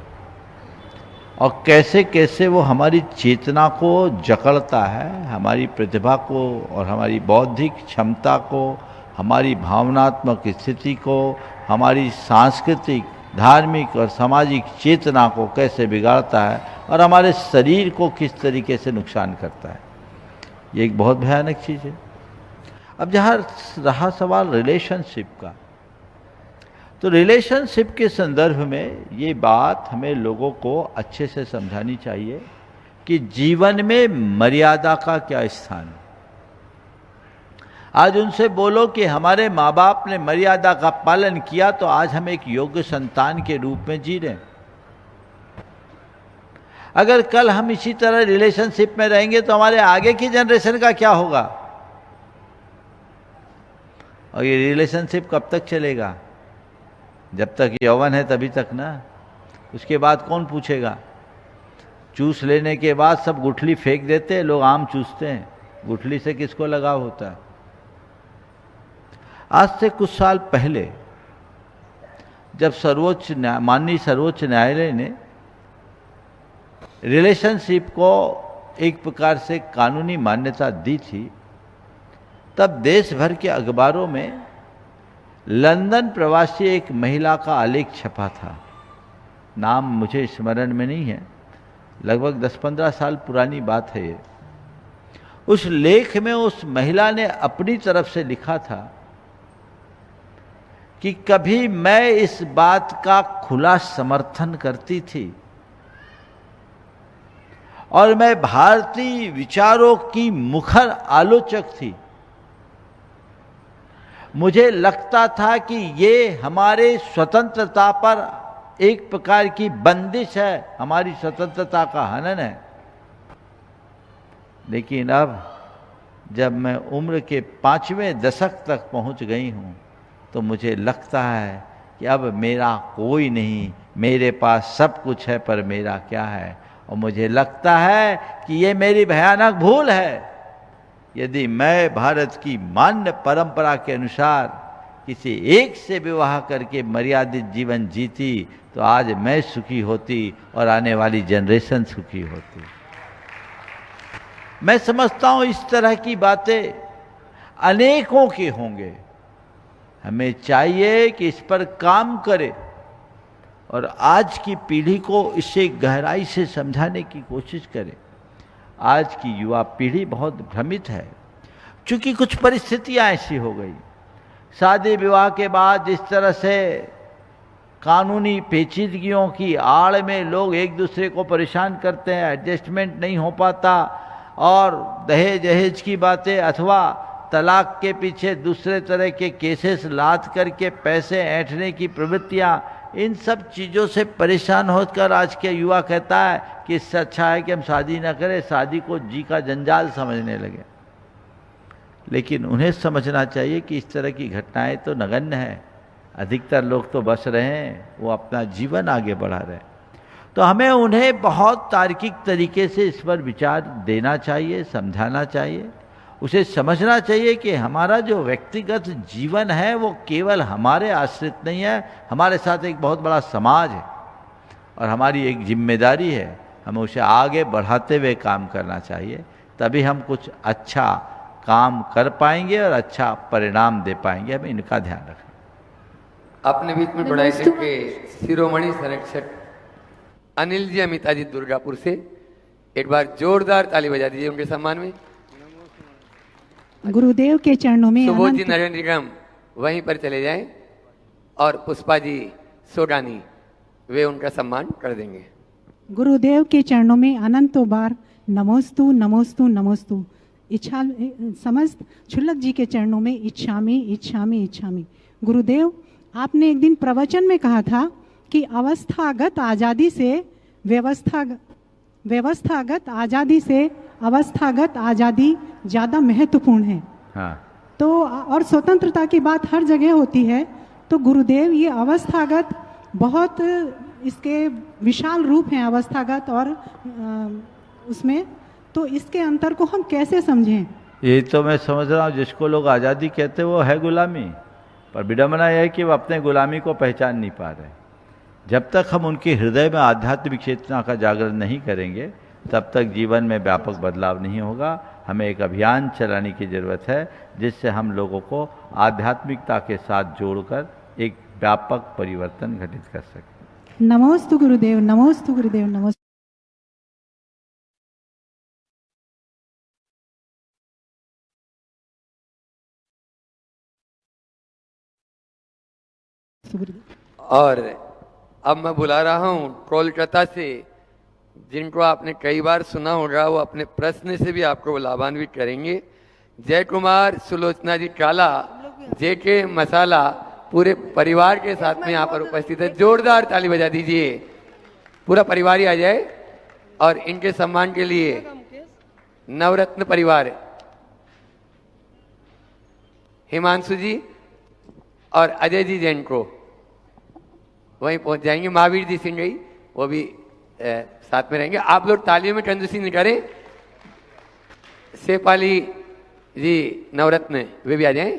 और कैसे कैसे वो हमारी चेतना को जकड़ता है, हमारी प्रतिभा को और हमारी बौद्धिक क्षमता को, हमारी भावनात्मक स्थिति को, हमारी सांस्कृतिक, धार्मिक और सामाजिक चेतना को कैसे बिगाड़ता है और हमारे शरीर को किस तरीके से नुकसान करता है। ये एक बहुत भयानक चीज़ है। अब जहाँ रहा सवाल रिलेशनशिप का, तो रिलेशनशिप के संदर्भ में ये बात हमें लोगों को अच्छे से समझानी चाहिए कि जीवन में मर्यादा का क्या स्थान है। आज उनसे बोलो कि हमारे माँ बाप ने मर्यादा का पालन किया तो आज हम एक योग्य संतान के रूप में जी रहे हैं। अगर कल हम इसी तरह रिलेशनशिप में रहेंगे तो हमारे आगे की जनरेशन का क्या होगा? और ये रिलेशनशिप कब तक चलेगा? जब तक यौवन है तभी तक ना। उसके बाद कौन पूछेगा? चूस लेने के बाद सब गुठली फेंक देते हैं, लोग आम चूसते हैं, गुठली से किसको लगाव होता है? आज से कुछ साल पहले जब माननीय सर्वोच्च न्यायालय ने रिलेशनशिप को एक प्रकार से कानूनी मान्यता दी थी, तब देश भर के अखबारों में लंदन प्रवासी एक महिला का आलेख छपा था। नाम मुझे स्मरण में नहीं है, लगभग 10-15 साल पुरानी बात है ये। उस लेख में उस महिला ने अपनी तरफ से लिखा था कि कभी मैं इस बात का खुला समर्थन करती थी और मैं भारतीय विचारों की मुखर आलोचक थी। मुझे लगता था कि ये हमारे स्वतंत्रता पर एक प्रकार की बंदिश है, हमारी स्वतंत्रता का हनन है। लेकिन अब जब मैं उम्र के 5वें दशक तक पहुंच गई हूं तो मुझे लगता है कि अब मेरा कोई नहीं, मेरे पास सब कुछ है पर मेरा क्या है। और मुझे लगता है कि ये मेरी भयानक भूल है। यदि मैं भारत की मान्य परंपरा के अनुसार किसी एक से विवाह करके मर्यादित जीवन जीती तो आज मैं सुखी होती और आने वाली जनरेशन सुखी होती। मैं समझता हूं इस तरह की बातें अनेकों के होंगे। हमें चाहिए कि इस पर काम करें और आज की पीढ़ी को इसे गहराई से समझाने की कोशिश करें। आज की युवा पीढ़ी बहुत भ्रमित है, क्योंकि कुछ परिस्थितियां ऐसी हो गई। शादी विवाह के बाद जिस तरह से कानूनी पेचीदगियों की आड़ में लोग एक दूसरे को परेशान करते हैं, एडजस्टमेंट नहीं हो पाता और दहेज की बातें अथवा तलाक के पीछे दूसरे तरह के केसेस लाद करके पैसे ऐंठने की प्रवृत्तियां, इन सब चीज़ों से परेशान होकर आज के युवा कहता है कि इससे अच्छा है कि हम शादी ना करें, शादी को जी का जंजाल समझने लगे। लेकिन उन्हें समझना चाहिए कि इस तरह की घटनाएं तो नगण्य हैं। अधिकतर लोग तो बस रहे हैं, वो अपना जीवन आगे बढ़ा रहे हैं। तो हमें उन्हें बहुत तार्किक तरीके से इस पर विचार देना चाहिए, समझाना चाहिए, उसे समझना चाहिए कि हमारा जो व्यक्तिगत जीवन है वो केवल हमारे आश्रित नहीं है, हमारे साथ एक बहुत बड़ा समाज है और हमारी एक जिम्मेदारी है, हमें उसे आगे बढ़ाते हुए काम करना चाहिए, तभी हम कुछ अच्छा काम कर पाएंगे और अच्छा परिणाम दे पाएंगे। हमें इनका ध्यान रखना। अपने बीच में पढ़ाई के शिरोमणि संरक्षक अनिल जी अमिता जी दुर्गापुर से एक बार जोरदार ताली बजा दीजिए उनके सम्मान में। गुरुदेव के चरणों में सुबोध जी नरेंद्र निगम वहीं पर चले जाएं और पुष्पा जी सोडानी वे उनका सम्मान कर देंगे। गुरुदेव के चरणों में अनंतों बार नमोस्तु नमोस्तु नमोस्तु। इच्छा समस्त क्षुल्लक जी के चरणों में इच्छामी इच्छामी इच्छामी। गुरुदेव, आपने एक दिन प्रवचन में कहा था कि अवस्थागत आजादी से व्यवस्थागत आजादी से अवस्थागत आजादी ज्यादा महत्वपूर्ण है। हाँ। तो और स्वतंत्रता की बात हर जगह होती है, तो गुरुदेव ये अवस्थागत बहुत इसके विशाल रूप हैं, अवस्थागत और उसमें, तो इसके अंतर को हम कैसे समझें? ये तो मैं समझ रहा हूँ, जिसको लोग आज़ादी कहते हैं वो है गुलामी, पर विडम्बना यह है कि वो अपने गुलामी को पहचान नहीं पा रहे। जब तक हम उनके हृदय में आध्यात्मिक चेतना का जागरण नहीं करेंगे तब तक जीवन में व्यापक बदलाव नहीं होगा। हमें एक अभियान चलाने की ज़रूरत है जिससे हम लोगों को आध्यात्मिकता के साथ जोड़कर एक व्यापक परिवर्तन घटित कर सकें। नमोस्तु गुरुदेव, नमोस्तु गुरुदेव, नमोस्तु गुरुदेव। और अब मैं बुला रहा हूं कोलकाता से, जिनको आपने कई बार सुना होगा, वो अपने प्रश्न से भी आपको लाभान्वित करेंगे। जय कुमार सुलोचना जी काला, जेके मसाला, पूरे परिवार के साथ में यहाँ पर उपस्थित है। जोरदार ताली बजा दीजिए, पूरा परिवार ही आ जाए। और इनके सम्मान के लिए नवरत्न परिवार हिमांशु जी और अजय जी जैन को वहीं पहुंच जाएंगे। महावीर जी सिंह गई, वो भी साथ में रहेंगे। आप लोग तालियों में कंजूसी नहीं करें। सेपाली जी नवरत्न वे भी आ जाएं।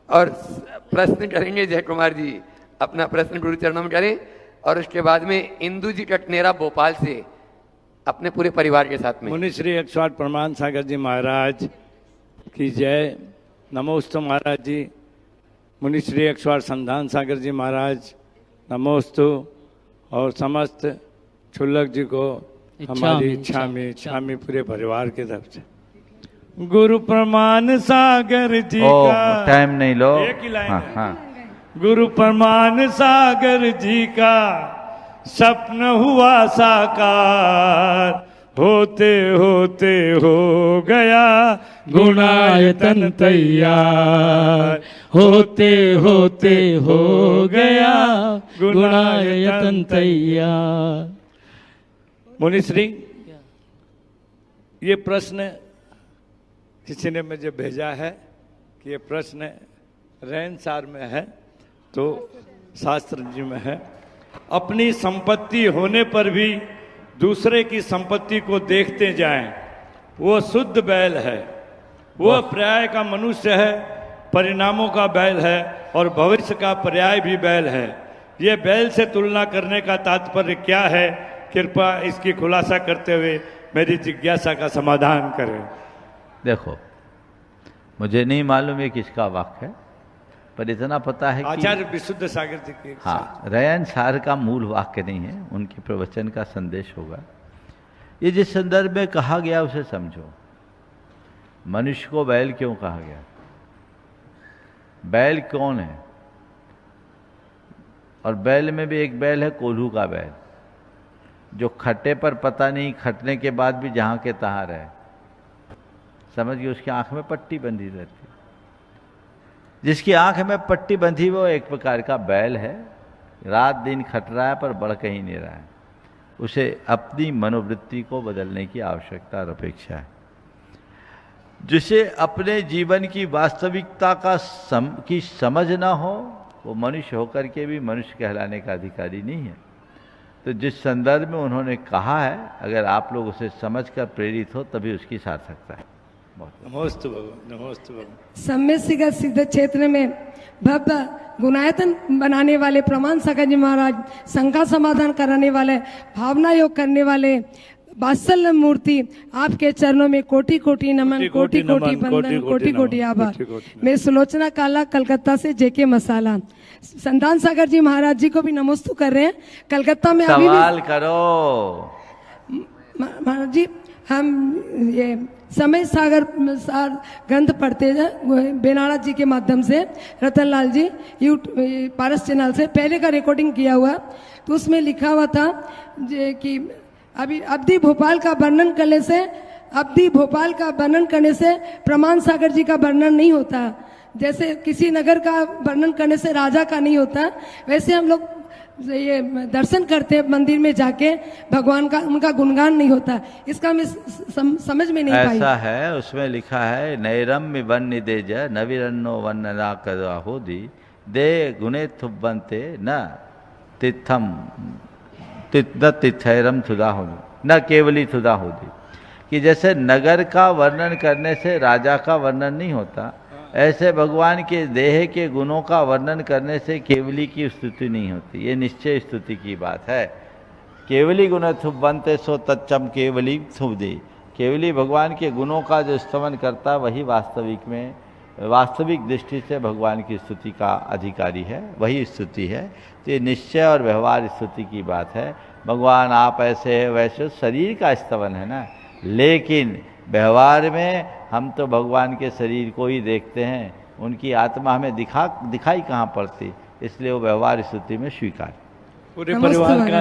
और प्रश्न करेंगे जय कुमार जी, अपना प्रश्न गुरु चरणों में करें। और उसके बाद में इंदु जी कटनेरा भोपाल से अपने पूरे परिवार के साथ में। मुनि श्री 108 प्रमाण सागर जी महाराज की जय। नमोस्तु महाराज जी। मुनि श्री 108 संधान सागर जी महाराज नमोस्तु। और समस्त क्षुल्लक जी को हमारी इच्छा में पूरे परिवार की तरफ से गुरु प्रमाण सागर जी का। टाइम नहीं लो, एक ही लाइन है। हाँ। गुरु प्रमाण सागर जी का सपन हुआ साकार, होते होते हो गया गुणायतन तैयार, होते होते हो गया गुणायतन तैयार। मुनिश्री, ये प्रश्न किसी ने मुझे भेजा है कि ये प्रश्न रैनसार में है, तो शास्त्र जी में है। अपनी संपत्ति होने पर भी दूसरे की संपत्ति को देखते जाएं, वो शुद्ध बैल है, वो पर्याय का मनुष्य है, परिणामों का बैल है और भविष्य का पर्याय भी बैल है। ये बैल से तुलना करने का तात्पर्य क्या है? कृपया इसकी खुलासा करते हुए मेरी जिज्ञासा का समाधान करें। देखो, मुझे नहीं मालूम ये किसका वाक्य है, पर इतना पता है कि आचार्य विशुद्ध सागर जी के। हाँ, रैन सार का मूल वाक्य नहीं है, उनके प्रवचन का संदेश होगा। ये जिस संदर्भ में कहा गया उसे समझो। मनुष्य को बैल क्यों कहा गया? बैल कौन है? और बैल में भी एक बैल है कोल्हू का बैल, जो खट्टे पर पता नहीं, खटने के बाद भी जहां के तहां रहे। समझिए, उसकी आंख में पट्टी बंधी रहती है। जिसकी आंख में पट्टी बंधी वो एक प्रकार का बैल है, रात दिन खट रहा है पर बढ़ कहीं नहीं रहा है। उसे अपनी मनोवृत्ति को बदलने की आवश्यकता और अपेक्षा है। जिसे अपने जीवन की वास्तविकता की समझ ना हो, वो मनुष्य होकर के भी मनुष्य कहलाने का अधिकारी नहीं है। तो जिस संदर्भ में उन्होंने कहा है, अगर आप लोग उसे समझकर प्रेरित हो तभी उसकी सार्थकता है। नमोस्तु भगवान, नमोस्तु भगवान। सम्यक सिद्ध क्षेत्र में भव्य गुणायतन बनाने वाले प्रमाण सागर जी महाराज, शंका समाधान कराने वाले, भावना योग करने वाले, वात्सल्य मूर्ति, आपके चरणों में कोटि कोटि नमन, कोटि कोटि वंदन, कोटि कोटि आभार। मैं सुलोचना काला, कलकत्ता से जेके मसाला। संतान सागर जी महाराज जी को भी नमोस्तु कर रहे हैं। कलकत्ता में अभी सवाल करो महाराज जी। हम ये समय सागर ग्रंथ पढ़ते हैं बेनाड़ा जी के माध्यम से, रतनलाल जी पारस चैनल से पहले का रिकॉर्डिंग किया हुआ, तो उसमें लिखा हुआ था कि अभी अवधि भोपाल का वर्णन करने से प्रमाण सागर जी का वर्णन नहीं होता। जैसे किसी नगर का वर्णन करने से राजा का नहीं होता, वैसे हम लोग ये दर्शन करते हैं मंदिर में जाके, भगवान का उनका गुणगान नहीं होता। इसका मैं समझ में नहीं पाई। ऐसा है, उसमें लिखा है नैरम्य वन्य देज नविरन्नो वन्ना कदाहोदी दे गुणे थुबंते न तिथम तिथैरम थुदा होदी न केवली थुदा होदी। कि जैसे नगर का वर्णन करने से राजा का वर्णन नहीं होता, ऐसे भगवान के देह के गुणों का वर्णन करने से केवली की स्तुति नहीं होती। ये निश्चय स्तुति की बात है। केवली गुण थुबंते सो तच्चम केवली थुबदे। केवली भगवान के गुणों का जो स्तमन करता वही वास्तविक दृष्टि से भगवान की स्तुति का अधिकारी है, वही स्तुति है। तो ये निश्चय और व्यवहार स्तुति की बात है। भगवान आप ऐसे है वैसे, शरीर का स्तवन है ना, लेकिन व्यवहार में हम तो भगवान के शरीर को ही देखते हैं, उनकी आत्मा हमें दिखाई कहाँ पड़ती, इसलिए वो व्यवहार स्तुति में स्वीकार। पूरे परिवार का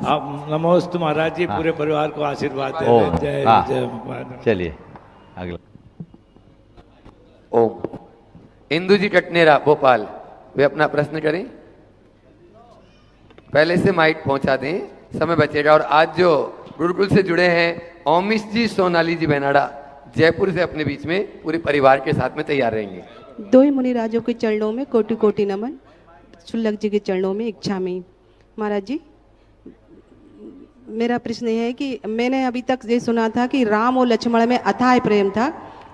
आप नमोस्तु महाराज जी, पूरे परिवार को आशीर्वाद दें। जय जय भगवान। चलिए अगला। ओम। इंदु जी टटनेरा भोपाल, वे अपना प्रश्न करें। पहले से माइक पहुंचा दें, समय बचेगा। और आज जो गुरुकुल से जुड़े हैं ओमिश जी, सोनाली जी बेनाड़ा जयपुर से अपने बीच में पूरे परिवार के साथ में तैयार रहेंगे। दो ही मुनि राजों के चरणों में कोटि कोटि नमन, शुल्लक जी के चरणों में इच्छामि। महाराज जी, मेरा प्रश्न यह है कि मैंने अभी तक ये सुना था कि राम और लक्ष्मण में अथाह प्रेम था,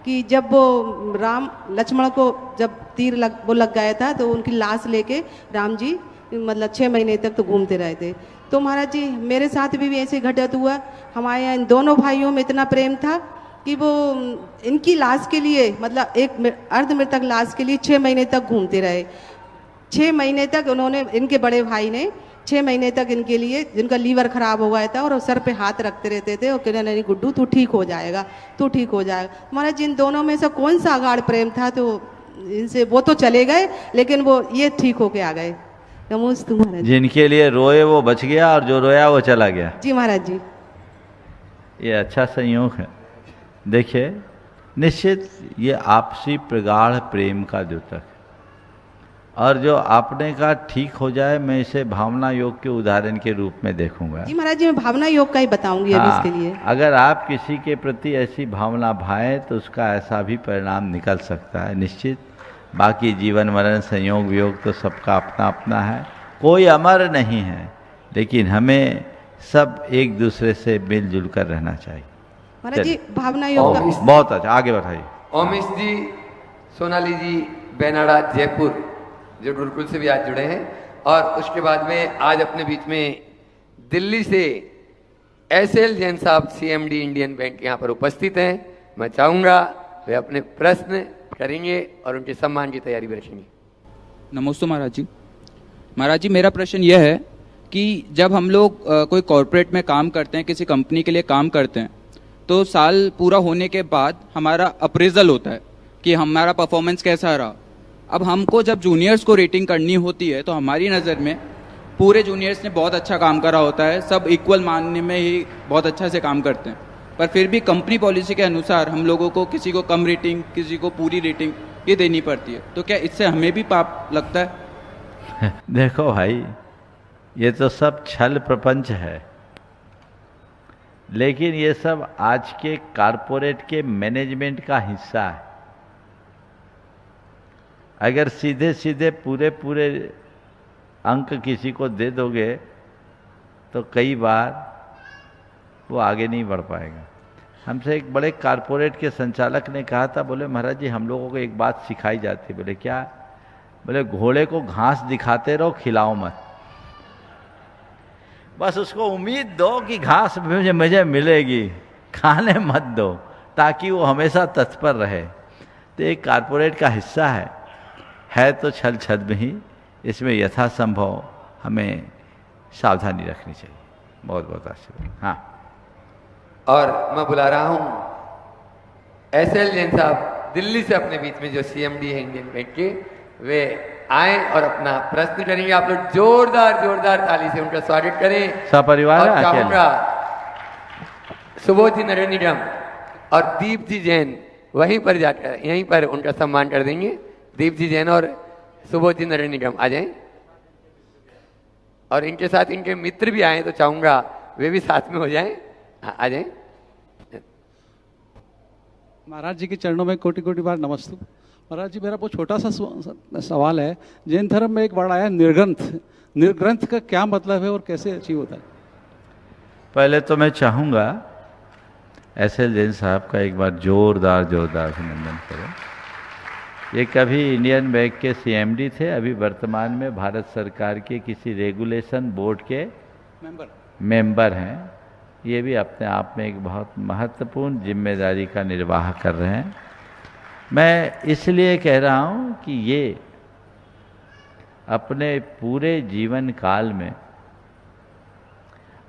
कि जब वो राम लक्ष्मण को जब तीर लग गया था तो उनकी लाश लेके राम जी मतलब 6 महीने तक तो घूमते रहे थे। तो महाराज जी मेरे साथ भी ऐसे घटित हुआ। हमारे यहाँ इन दोनों भाइयों में इतना प्रेम था कि वो इनकी लाश के लिए मतलब एक अर्धमृतक लाश के लिए 6 महीने तक घूमते रहे। 6 महीने तक उन्होंने, इनके बड़े भाई ने 6 महीने तक इनके लिए, जिनका लीवर खराब हो गया था, और सर पे हाथ रखते रहते थे और कहना नहीं गुड्डू तू ठीक हो जाएगा, तू ठीक हो जाएगा। महाराज जिन दोनों में से कौन सा अगाढ़ प्रेम था? तो इनसे वो तो चले गए, लेकिन वो ये ठीक होके आ गए। नमोस्तु महाराज। जिनके लिए रोए वो बच गया और जो रोया वो चला गया। जी महाराज जी। ये अच्छा संयोग है। देखिए, निश्चित ये आपसी प्रगाढ़ प्रेम का द्योतक है। और जो आपने कहा ठीक हो जाए, मैं इसे भावना योग के उदाहरण के रूप में देखूंगा। जी महाराज जी, मैं भावना योग का ही बताऊंगी अभी इसके लिए। अगर आप किसी के प्रति ऐसी भावना भाएं तो उसका ऐसा भी परिणाम निकल सकता है निश्चित। बाकी जीवन मरण संयोग वियोग तो सबका अपना अपना है, कोई अमर नहीं है, लेकिन हमें सब एक दूसरे से मिलजुल कर रहना चाहिए। महाराज जी भावना योग का बहुत अच्छा, आगे बढ़ाइए। ओमिश जी, सोनाली जी बेनाड़ा जयपुर, जो गुरुकुल से भी आज जुड़े हैं, और उसके बाद में आज अपने बीच में दिल्ली से SL जैन साहब CMD इंडियन बैंक यहाँ पर उपस्थित हैं। मैं चाहूँगा वे अपने प्रश्न करेंगे और उनके सम्मान की तैयारी भी रखेंगे। नमस्ते महाराज जी। महाराज जी, मेरा प्रश्न यह है कि जब हम लोग कोई कॉरपोरेट में काम करते हैं, किसी कंपनी के लिए काम करते हैं, तो साल पूरा होने के बाद हमारा अप्रेजल होता है कि हमारा परफॉर्मेंस कैसा रहा। अब हमको जब जूनियर्स को रेटिंग करनी होती है तो हमारी नज़र में पूरे जूनियर्स ने बहुत अच्छा काम करा होता है, सब इक्वल मानने में ही बहुत अच्छा से काम करते हैं, पर फिर भी कंपनी पॉलिसी के अनुसार हम लोगों को किसी को कम रेटिंग, किसी को पूरी रेटिंग ये देनी पड़ती है। तो क्या इससे हमें भी पाप लगता है? देखो भाई, ये तो सब छल प्रपंच है। लेकिन ये सब आज के कारपोरेट के मैनेजमेंट का हिस्सा है। अगर सीधे सीधे पूरे पूरे अंक किसी को दे दोगे तो कई बार वो आगे नहीं बढ़ पाएगा। हमसे एक बड़े कारपोरेट के संचालक ने कहा था, बोले महाराज जी हम लोगों को एक बात सिखाई जाती है। बोले क्या? बोले घोड़े को घास दिखाते रहो, खिलाओ मत। बस उसको उम्मीद दो कि घास मुझे मिलेगी, खाने मत दो, ताकि वो हमेशा तत्पर रहे। तो एक कारपोरेट का हिस्सा है तो छल छद्म ही। इसमें यथासंभव हमें सावधानी रखनी चाहिए। बहुत बहुत आशीर्वाद। हाँ, और मैं बुला रहा हूं SL जैन साहब, दिल्ली से अपने बीच में जो CMD है इंडियन बैंक के, वे आए और अपना प्रश्न करेंगे। आप लोग जोरदार जोरदार ताली से उनका स्वागत करें। सपरिवार और चाहूंगा सुबोध जी नरेंद्रम और दीप जी जैन वहीं पर जाकर यहीं पर उनका सम्मान कर देंगे। दीप जी जैन और सुबोध जी नरेंद्रम आ जाएं, और इनके साथ इनके मित्र भी आए तो चाहूंगा वे भी साथ में हो जाएं। आ जाएं। महाराज जी के चरणों में कोटि कोटि बार नमस्तु। महाराज जी मेरा बहुत छोटा सा सवाल है। जैन धर्म में एक वर्ड आया निर्ग्रंथ। निर्ग्रंथ का क्या मतलब है और कैसे अचीव होता है? पहले तो मैं चाहूँगा SL जैन साहब का एक बार जोरदार जोरदार अभिनंदन करें। ये कभी इंडियन बैंक के CMD थे, अभी वर्तमान में भारत सरकार के किसी रेगुलेशन बोर्ड के मेंबर हैं। ये भी अपने आप में एक बहुत महत्वपूर्ण जिम्मेदारी का निर्वाह कर रहे हैं। मैं इसलिए कह रहा हूँ कि ये अपने पूरे जीवन काल में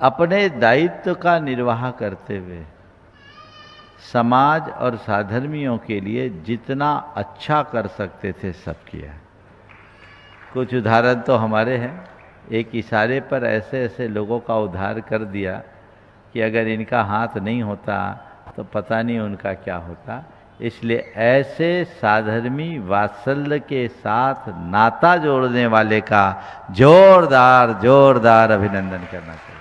अपने दायित्व का निर्वाह करते हुए समाज और साधर्मियों के लिए जितना अच्छा कर सकते थे सब किया। कुछ उदाहरण तो हमारे हैं। एक इशारे पर ऐसे ऐसे लोगों का उद्धार कर दिया कि अगर इनका हाथ नहीं होता तो पता नहीं उनका क्या होता। इसलिए ऐसे साधर्मी वात्सल्य के साथ नाता जोड़ने वाले का जोरदार जोरदार अभिनंदन करना चाहिए।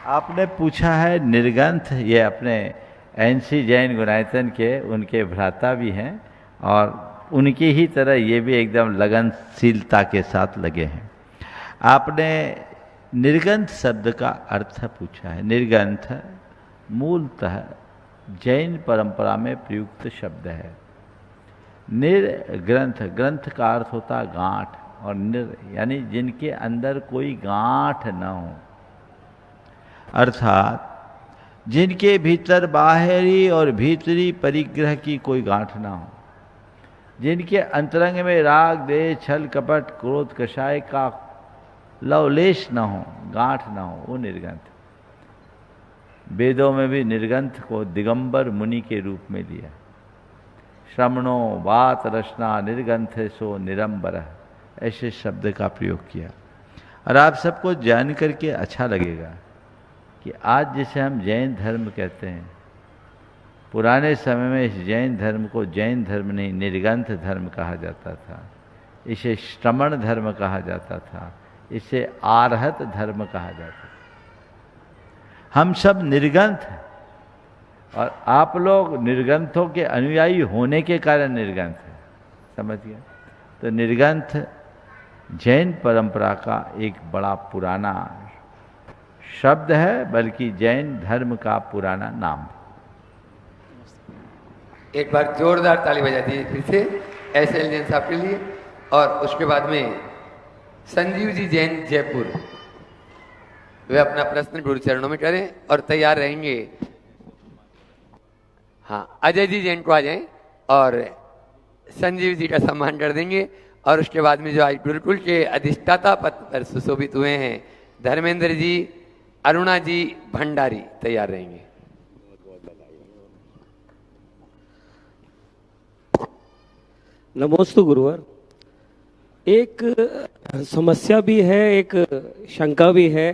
आपने पूछा है निर्ग्रंथ, ये अपने NC जैन गुणायतन के उनके भ्राता भी हैं और उनकी ही तरह ये भी एकदम लगनशीलता के साथ लगे हैं। आपने निर्ग्रंथ शब्द का अर्थ पूछा है। निर्ग्रंथ मूलतः जैन परंपरा में प्रयुक्त शब्द है। निर्ग्रंथ, ग्रंथ का अर्थ होता है गांठ, और निर यानी जिनके अंदर कोई गांठ न हो, अर्थात जिनके भीतर बाहरी और भीतरी परिग्रह की कोई गांठ ना हो, जिनके अंतरंग में राग देश छल कपट क्रोध कषाय का लवलेश न हो, गांठ न हो, वो निर्ग्रंथ। वेदों में भी निर्ग्रंथ को दिगंबर मुनि के रूप में लिया। श्रमणो वात रचना निर्ग्रंथ सो निरंबर, ऐसे शब्द का प्रयोग किया। और आप सबको जान करके अच्छा लगेगा कि आज जिसे हम जैन धर्म कहते हैं, पुराने समय में इस जैन धर्म को जैन धर्म नहीं निर्ग्रंथ धर्म कहा जाता था। इसे श्रमण धर्म कहा जाता था, इसे आर्हत धर्म कहा जाता था। हम सब निर्ग्रंथ हैं और आप लोग निर्ग्रंथों के अनुयायी होने के कारण निर्ग्रंथ हैं। समझ गए? तो निर्ग्रंथ जैन परंपरा का एक बड़ा पुराना शब्द है, बल्कि जैन धर्म का पुराना नाम। एक बार जोरदार ताली बजा दीजिए फिर से SL जैन साहब के लिए। और उसके बाद में संजीव जी जैन जयपुर, वे अपना प्रश्न गुरु चरणों में करें और तैयार रहेंगे। हाँ, अजय जी जैन को आ जाएं और संजीव जी का सम्मान कर देंगे। और उसके बाद में जो आज गुरुकुल के अधिष्ठाता पद पर सुशोभित हुए हैं धर्मेंद्र जी, अरुणा जी भंडारी, तैयार रहेंगे। नमोस्तु गुरुवर। एक समस्या भी है, एक शंका भी है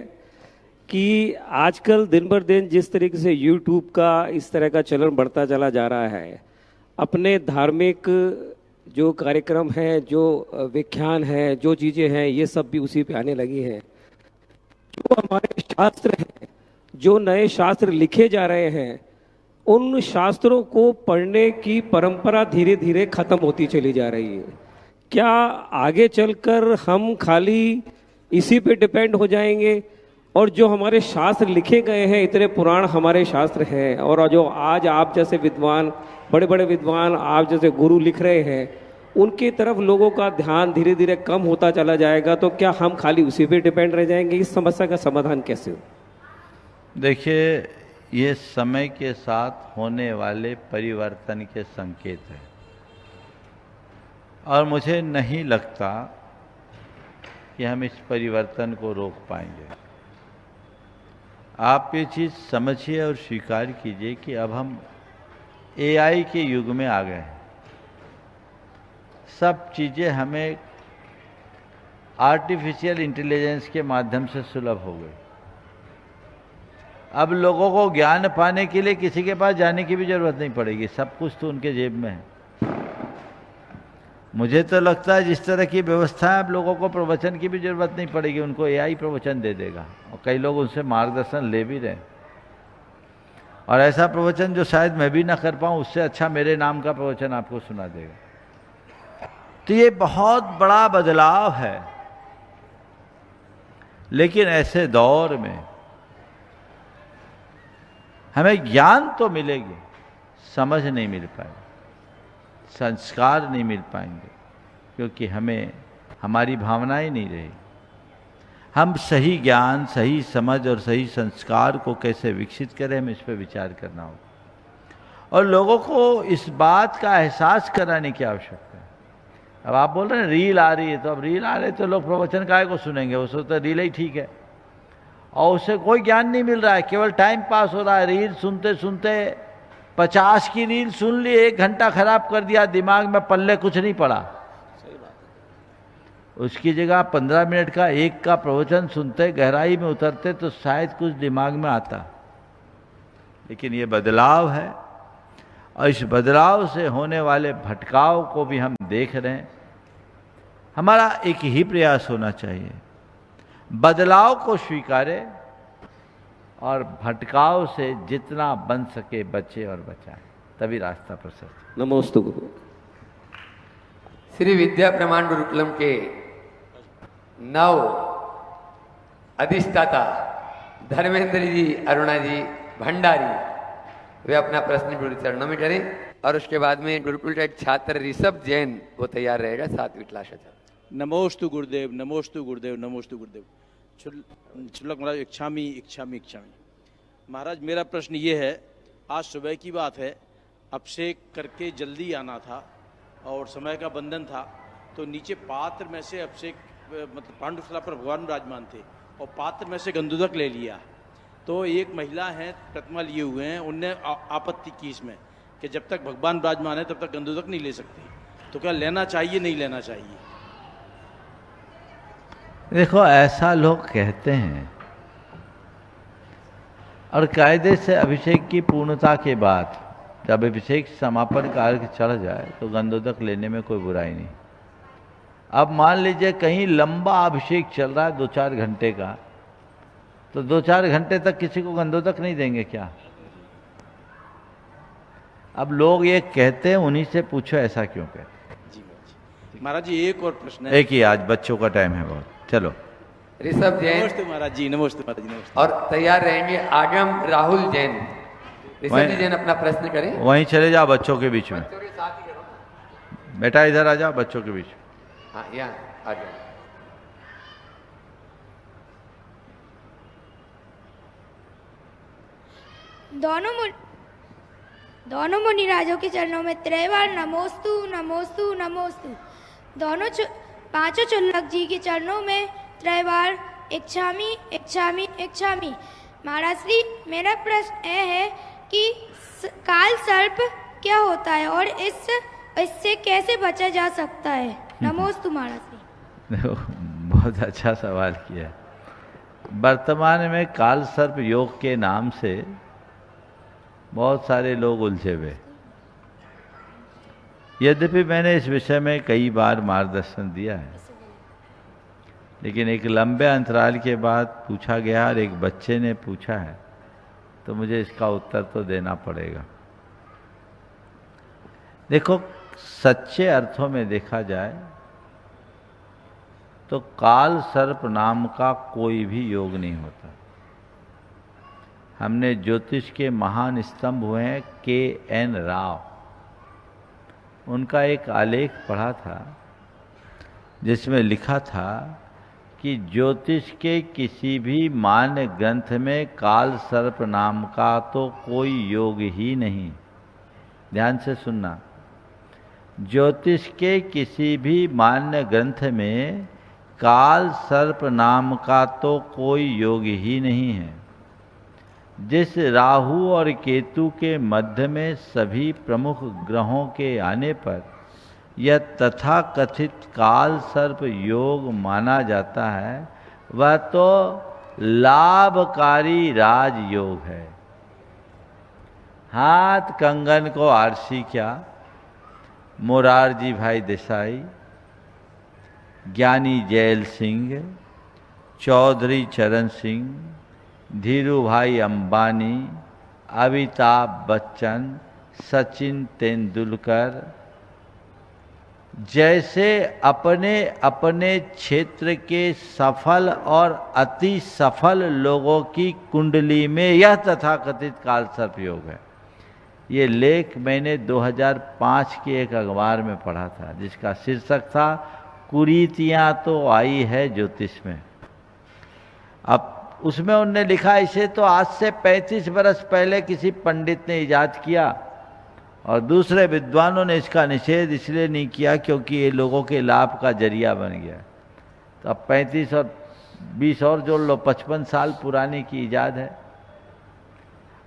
कि आजकल दिन बर दिन जिस तरीके से YouTube का इस तरह का चलन बढ़ता चला जा रहा है, अपने धार्मिक जो कार्यक्रम हैं, जो व्याख्यान है, जो चीज़ें हैं, ये सब भी उसी पे आने लगी हैं। जो हमारे शास्त्र हैं, जो नए शास्त्र लिखे जा रहे हैं उन शास्त्रों को पढ़ने की परंपरा धीरे धीरे खत्म होती चली जा रही है। क्या आगे चलकर हम खाली इसी पे डिपेंड हो जाएंगे और जो हमारे शास्त्र लिखे गए हैं, इतने पुराण हमारे शास्त्र हैं, और जो आज आप जैसे विद्वान, बड़े बड़े विद्वान, आप जैसे गुरु लिख रहे हैं, उनकी तरफ लोगों का ध्यान धीरे धीरे कम होता चला जाएगा, तो क्या हम खाली उसी पे डिपेंड रह जाएंगे? इस समस्या का समाधान कैसे हो? देखिए, ये समय के साथ होने वाले परिवर्तन के संकेत हैं और मुझे नहीं लगता कि हम इस परिवर्तन को रोक पाएंगे। आप ये चीज़ समझिए और स्वीकार कीजिए कि अब हम एआई के युग में आ गए हैं। सब चीज़ें हमें आर्टिफिशियल इंटेलिजेंस के माध्यम से सुलभ हो गई। अब लोगों को ज्ञान पाने के लिए किसी के पास जाने की भी जरूरत नहीं पड़ेगी, सब कुछ तो उनके जेब में है। मुझे तो लगता है जिस तरह की व्यवस्था है, अब लोगों को प्रवचन की भी जरूरत नहीं पड़ेगी, उनको एआई प्रवचन दे देगा और कई लोग उनसे मार्गदर्शन ले भी रहे। और ऐसा प्रवचन जो शायद मैं भी ना कर पाऊँ, उससे अच्छा मेरे नाम का प्रवचन आपको सुना देगा। तो ये बहुत बड़ा बदलाव है। लेकिन ऐसे दौर में हमें ज्ञान तो मिलेगी, समझ नहीं मिल पाएगी, संस्कार नहीं मिल पाएंगे, क्योंकि हमें हमारी भावनाएं नहीं रही। हम सही ज्ञान, सही समझ और सही संस्कार को कैसे विकसित करें, हमें इस पर विचार करना होगा और लोगों को इस बात का एहसास कराने की आवश्यकता है। अब आप बोल रहे हैं रील आ रही है, तो अब रील आ रही है तो लोग प्रवचन काहे को सुनेंगे? वो सोचते रील ही ठीक है और उससे कोई ज्ञान नहीं मिल रहा है, केवल टाइम पास हो रहा है। रील सुनते सुनते 50 की रील सुन ली, 1 घंटा खराब कर दिया, दिमाग में पल्ले कुछ नहीं पड़ा। उसकी जगह 15 मिनट का एक का प्रवचन सुनते, गहराई में उतरते तो शायद कुछ दिमाग में आता। लेकिन ये बदलाव है और इस बदलाव से होने वाले भटकाव को भी हम देख रहे हैं। हमारा एक ही प्रयास होना चाहिए, बदलाव को स्वीकारे और भटकाव से जितना बन सके बचे और बचाए, तभी रास्ता प्रशस्त। नमोस्तु गुरु। श्री विद्या प्रमाण गुरुकुलम के 9 अधिष्ठाता धर्मेंद्र जी, अरुणा जी भंडारी, वे अपना प्रश्न गुरु चरणों में करें और उसके बाद में गुरुकुल का एक छात्र ऋषभ जैन वो तैयार रहेगा, 7 विटलाशाचार्य। नमोस्तु गुरुदेव, नमोस्तु गुरुदेव, नमोस्तु गुरुदेव। शुल्लक महाराज, इच्छामी इच्छामी इच्छामी। महाराज, मेरा प्रश्न ये है, आज सुबह की बात है, अभिषेक करके जल्दी आना था और समय का बंधन था, तो नीचे पात्र में से अभिषेक, मतलब पांडुशिला पर भगवान विराजमान थे और पात्र में से गंधोदक ले लिया। तो एक महिला है, प्रतिमा लिए हुए हैं, उनने आपत्ति की इसमें कि जब तक भगवान विराजमान है तब तक गंधोदक नहीं ले सकते, तो क्या लेना चाहिए, नहीं लेना चाहिए? देखो, ऐसा लोग कहते हैं और कायदे से अभिषेक की पूर्णता के बाद जब अभिषेक समापन कार्य चढ़ जाए तो गंधोदक लेने में कोई बुराई नहीं। अब मान लीजिए कहीं लंबा अभिषेक चल रहा है 2-4 घंटे का, तो 2-4 घंटे तक किसी को गंधोदक नहीं देंगे क्या? अब लोग ये कहते हैं, उन्हीं से पूछो ऐसा क्यों कहते? जी महाराज जी, एक और प्रश्न है। एक ही, आज बच्चों का टाइम है बहुत। चलो, ऋषभ जैन। नमस्ते महाराज जी, नमस्ते महाराज जी, नमस्ते। और तैयार रहेंगे आगम राहुल जैन। ऋषभ जी जैन अपना प्रश्न करें। वहीं चले जाओ बच्चों के बीच में। बेटा इधर आ जाओ, बच्चों के बीच में। हाँ, यहाँ आ जाओ। दोनों मुनिराजों के चरणों में त्रैवार नमोस्तु नमोस्तु नमोस्तु। पांचों चुल्लक जी के चरणों में त्रैवार इच्छामी इच्छामी इच्छामी। महाराज श्री, मेरा प्रश्न यह है कि काल सर्प क्या होता है और इससे कैसे बचा जा सकता है? नमोस्तु महाराज श्री। देखो, बहुत अच्छा सवाल किया। वर्तमान में काल सर्प योग के नाम से बहुत सारे लोग उलझे हुए। यद्यपि मैंने इस विषय में कई बार मार्गदर्शन दिया है, लेकिन एक लंबे अंतराल के बाद पूछा गया और एक बच्चे ने पूछा है तो मुझे इसका उत्तर तो देना पड़ेगा। देखो, सच्चे अर्थों में देखा जाए तो काल सर्प नाम का कोई भी योग नहीं होता। हमने ज्योतिष के महान स्तंभ हुए हैं K.N. राव, उनका एक आलेख पढ़ा था जिसमें लिखा था कि ज्योतिष के किसी भी मान्य ग्रंथ में काल सर्प नाम का तो कोई योग ही नहीं। ध्यान से सुनना, ज्योतिष के किसी भी मान्य ग्रंथ में काल सर्प नाम का तो कोई योग ही नहीं है। जिस राहु और केतु के मध्य में सभी प्रमुख ग्रहों के आने पर यह तथाकथित काल सर्प योग माना जाता है, वह तो लाभकारी राजयोग है। हाथ कंगन को आरसी क्या, मोरारजी भाई देसाई, ज्ञानी जैल सिंह, चौधरी चरण सिंह, धीरू भाई अंबानी, अमिताभ बच्चन, सचिन तेंदुलकर जैसे अपने अपने क्षेत्र के सफल और अति सफल लोगों की कुंडली में यह तथाकथित काल सर्प योग है। ये लेख मैंने 2005 के एक अखबार में पढ़ा था, जिसका शीर्षक था कुरीतियां तो आई है ज्योतिष में। अब उसमें उन्होंने लिखा, इसे तो आज से 35 बरस पहले किसी पंडित ने इजाद किया और दूसरे विद्वानों ने इसका निषेध इसलिए नहीं किया क्योंकि ये लोगों के लाभ का जरिया बन गया। तो अब 35 और 20 और जोड़ लो, 55 साल पुरानी की इजाद है।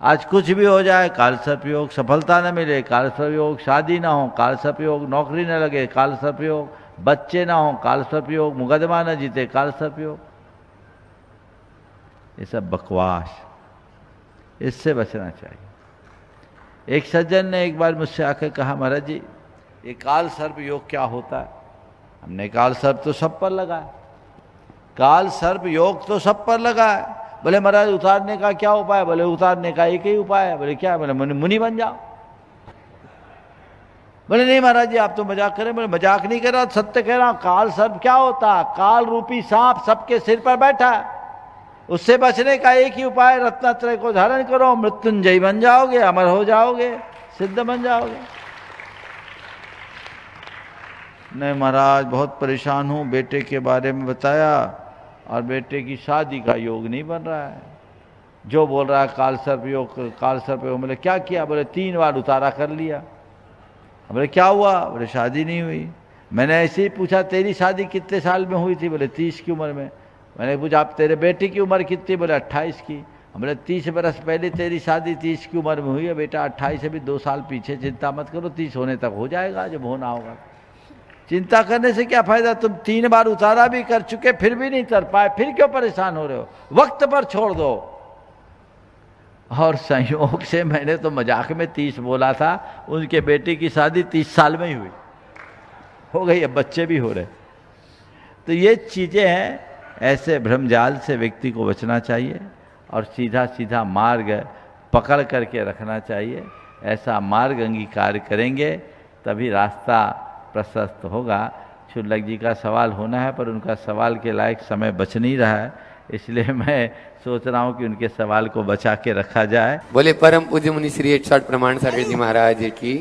आज कुछ भी हो जाए, काल सर्प योग, सफलता न मिले काल सर्प योग, शादी ना हो काल सर्प योग, नौकरी न लगे काल सर्प योग, बच्चे ना हो काल सर्प योग, मुकदमा न जीते काल सर्प योग। ये सब बकवास, इससे बचना चाहिए। एक सज्जन ने एक बार मुझसे आकर कहा, महाराज जी ये काल सर्प योग क्या होता है? हमने काल सर्प तो सब पर लगा है, काल सर्प योग तो सब पर लगा है। बोले महाराज उतारने का क्या उपाय है? बोले उतारने का एक ही उपाय है। बोले क्या? बोले मुनि बन जाओ। बोले नहीं महाराज जी आप तो मजाक करें। बोले मजाक नहीं कर रहा, सत्य कह रहा हूं। काल सर्प क्या होता है? काल रूपी सांप सबके सिर पर बैठा है, उससे बचने का एक ही उपाय, रत्नात्रय को धारण करो, मृत्युंजय बन जाओगे, अमर हो जाओगे, सिद्ध बन जाओगे। नहीं महाराज बहुत परेशान हूं, बेटे के बारे में बताया और बेटे की शादी का योग नहीं बन रहा है। जो बोल रहा है काल सर्प योग, काल सर्प योग। बोले क्या किया? बोले 3 बार उतारा कर लिया। बोले क्या हुआ? बोले शादी नहीं हुई। मैंने ऐसे ही पूछा तेरी शादी कितने साल में हुई थी? बोले 30 की उम्र में। मैंने पूछा आप तेरे बेटे की उम्र कितनी? बोले 28 की। बोले 30 बरस पहले तेरी शादी 30 की उम्र में हुई है बेटा, 28 से भी 2 साल पीछे, चिंता मत करो, 30 होने तक हो जाएगा जब होना होगा। चिंता करने से क्या फायदा? तुम 3 बार उतारा भी कर चुके फिर भी नहीं कर पाए, फिर क्यों परेशान हो रहे हो? वक्त पर छोड़ दो। और संयोग से मैंने तो मजाक में 30 बोला था, उनके बेटे की शादी 30 साल में ही हुई, हो गई, अब बच्चे भी हो रहे। तो ये चीजें हैं, ऐसे भ्रमजाल से व्यक्ति को बचना चाहिए और सीधा सीधा मार्ग पकड़ करके रखना चाहिए। ऐसा मार्ग अंगीकार करेंगे तभी रास्ता प्रशस्त होगा। क्षुल्लक जी का सवाल होना है पर उनका सवाल के लायक समय बच नहीं रहा है, इसलिए मैं सोच रहा हूँ कि उनके सवाल को बचा के रखा जाए। बोले परम पूज्य मुनि श्री 108 प्रमाण सागर जी महाराज की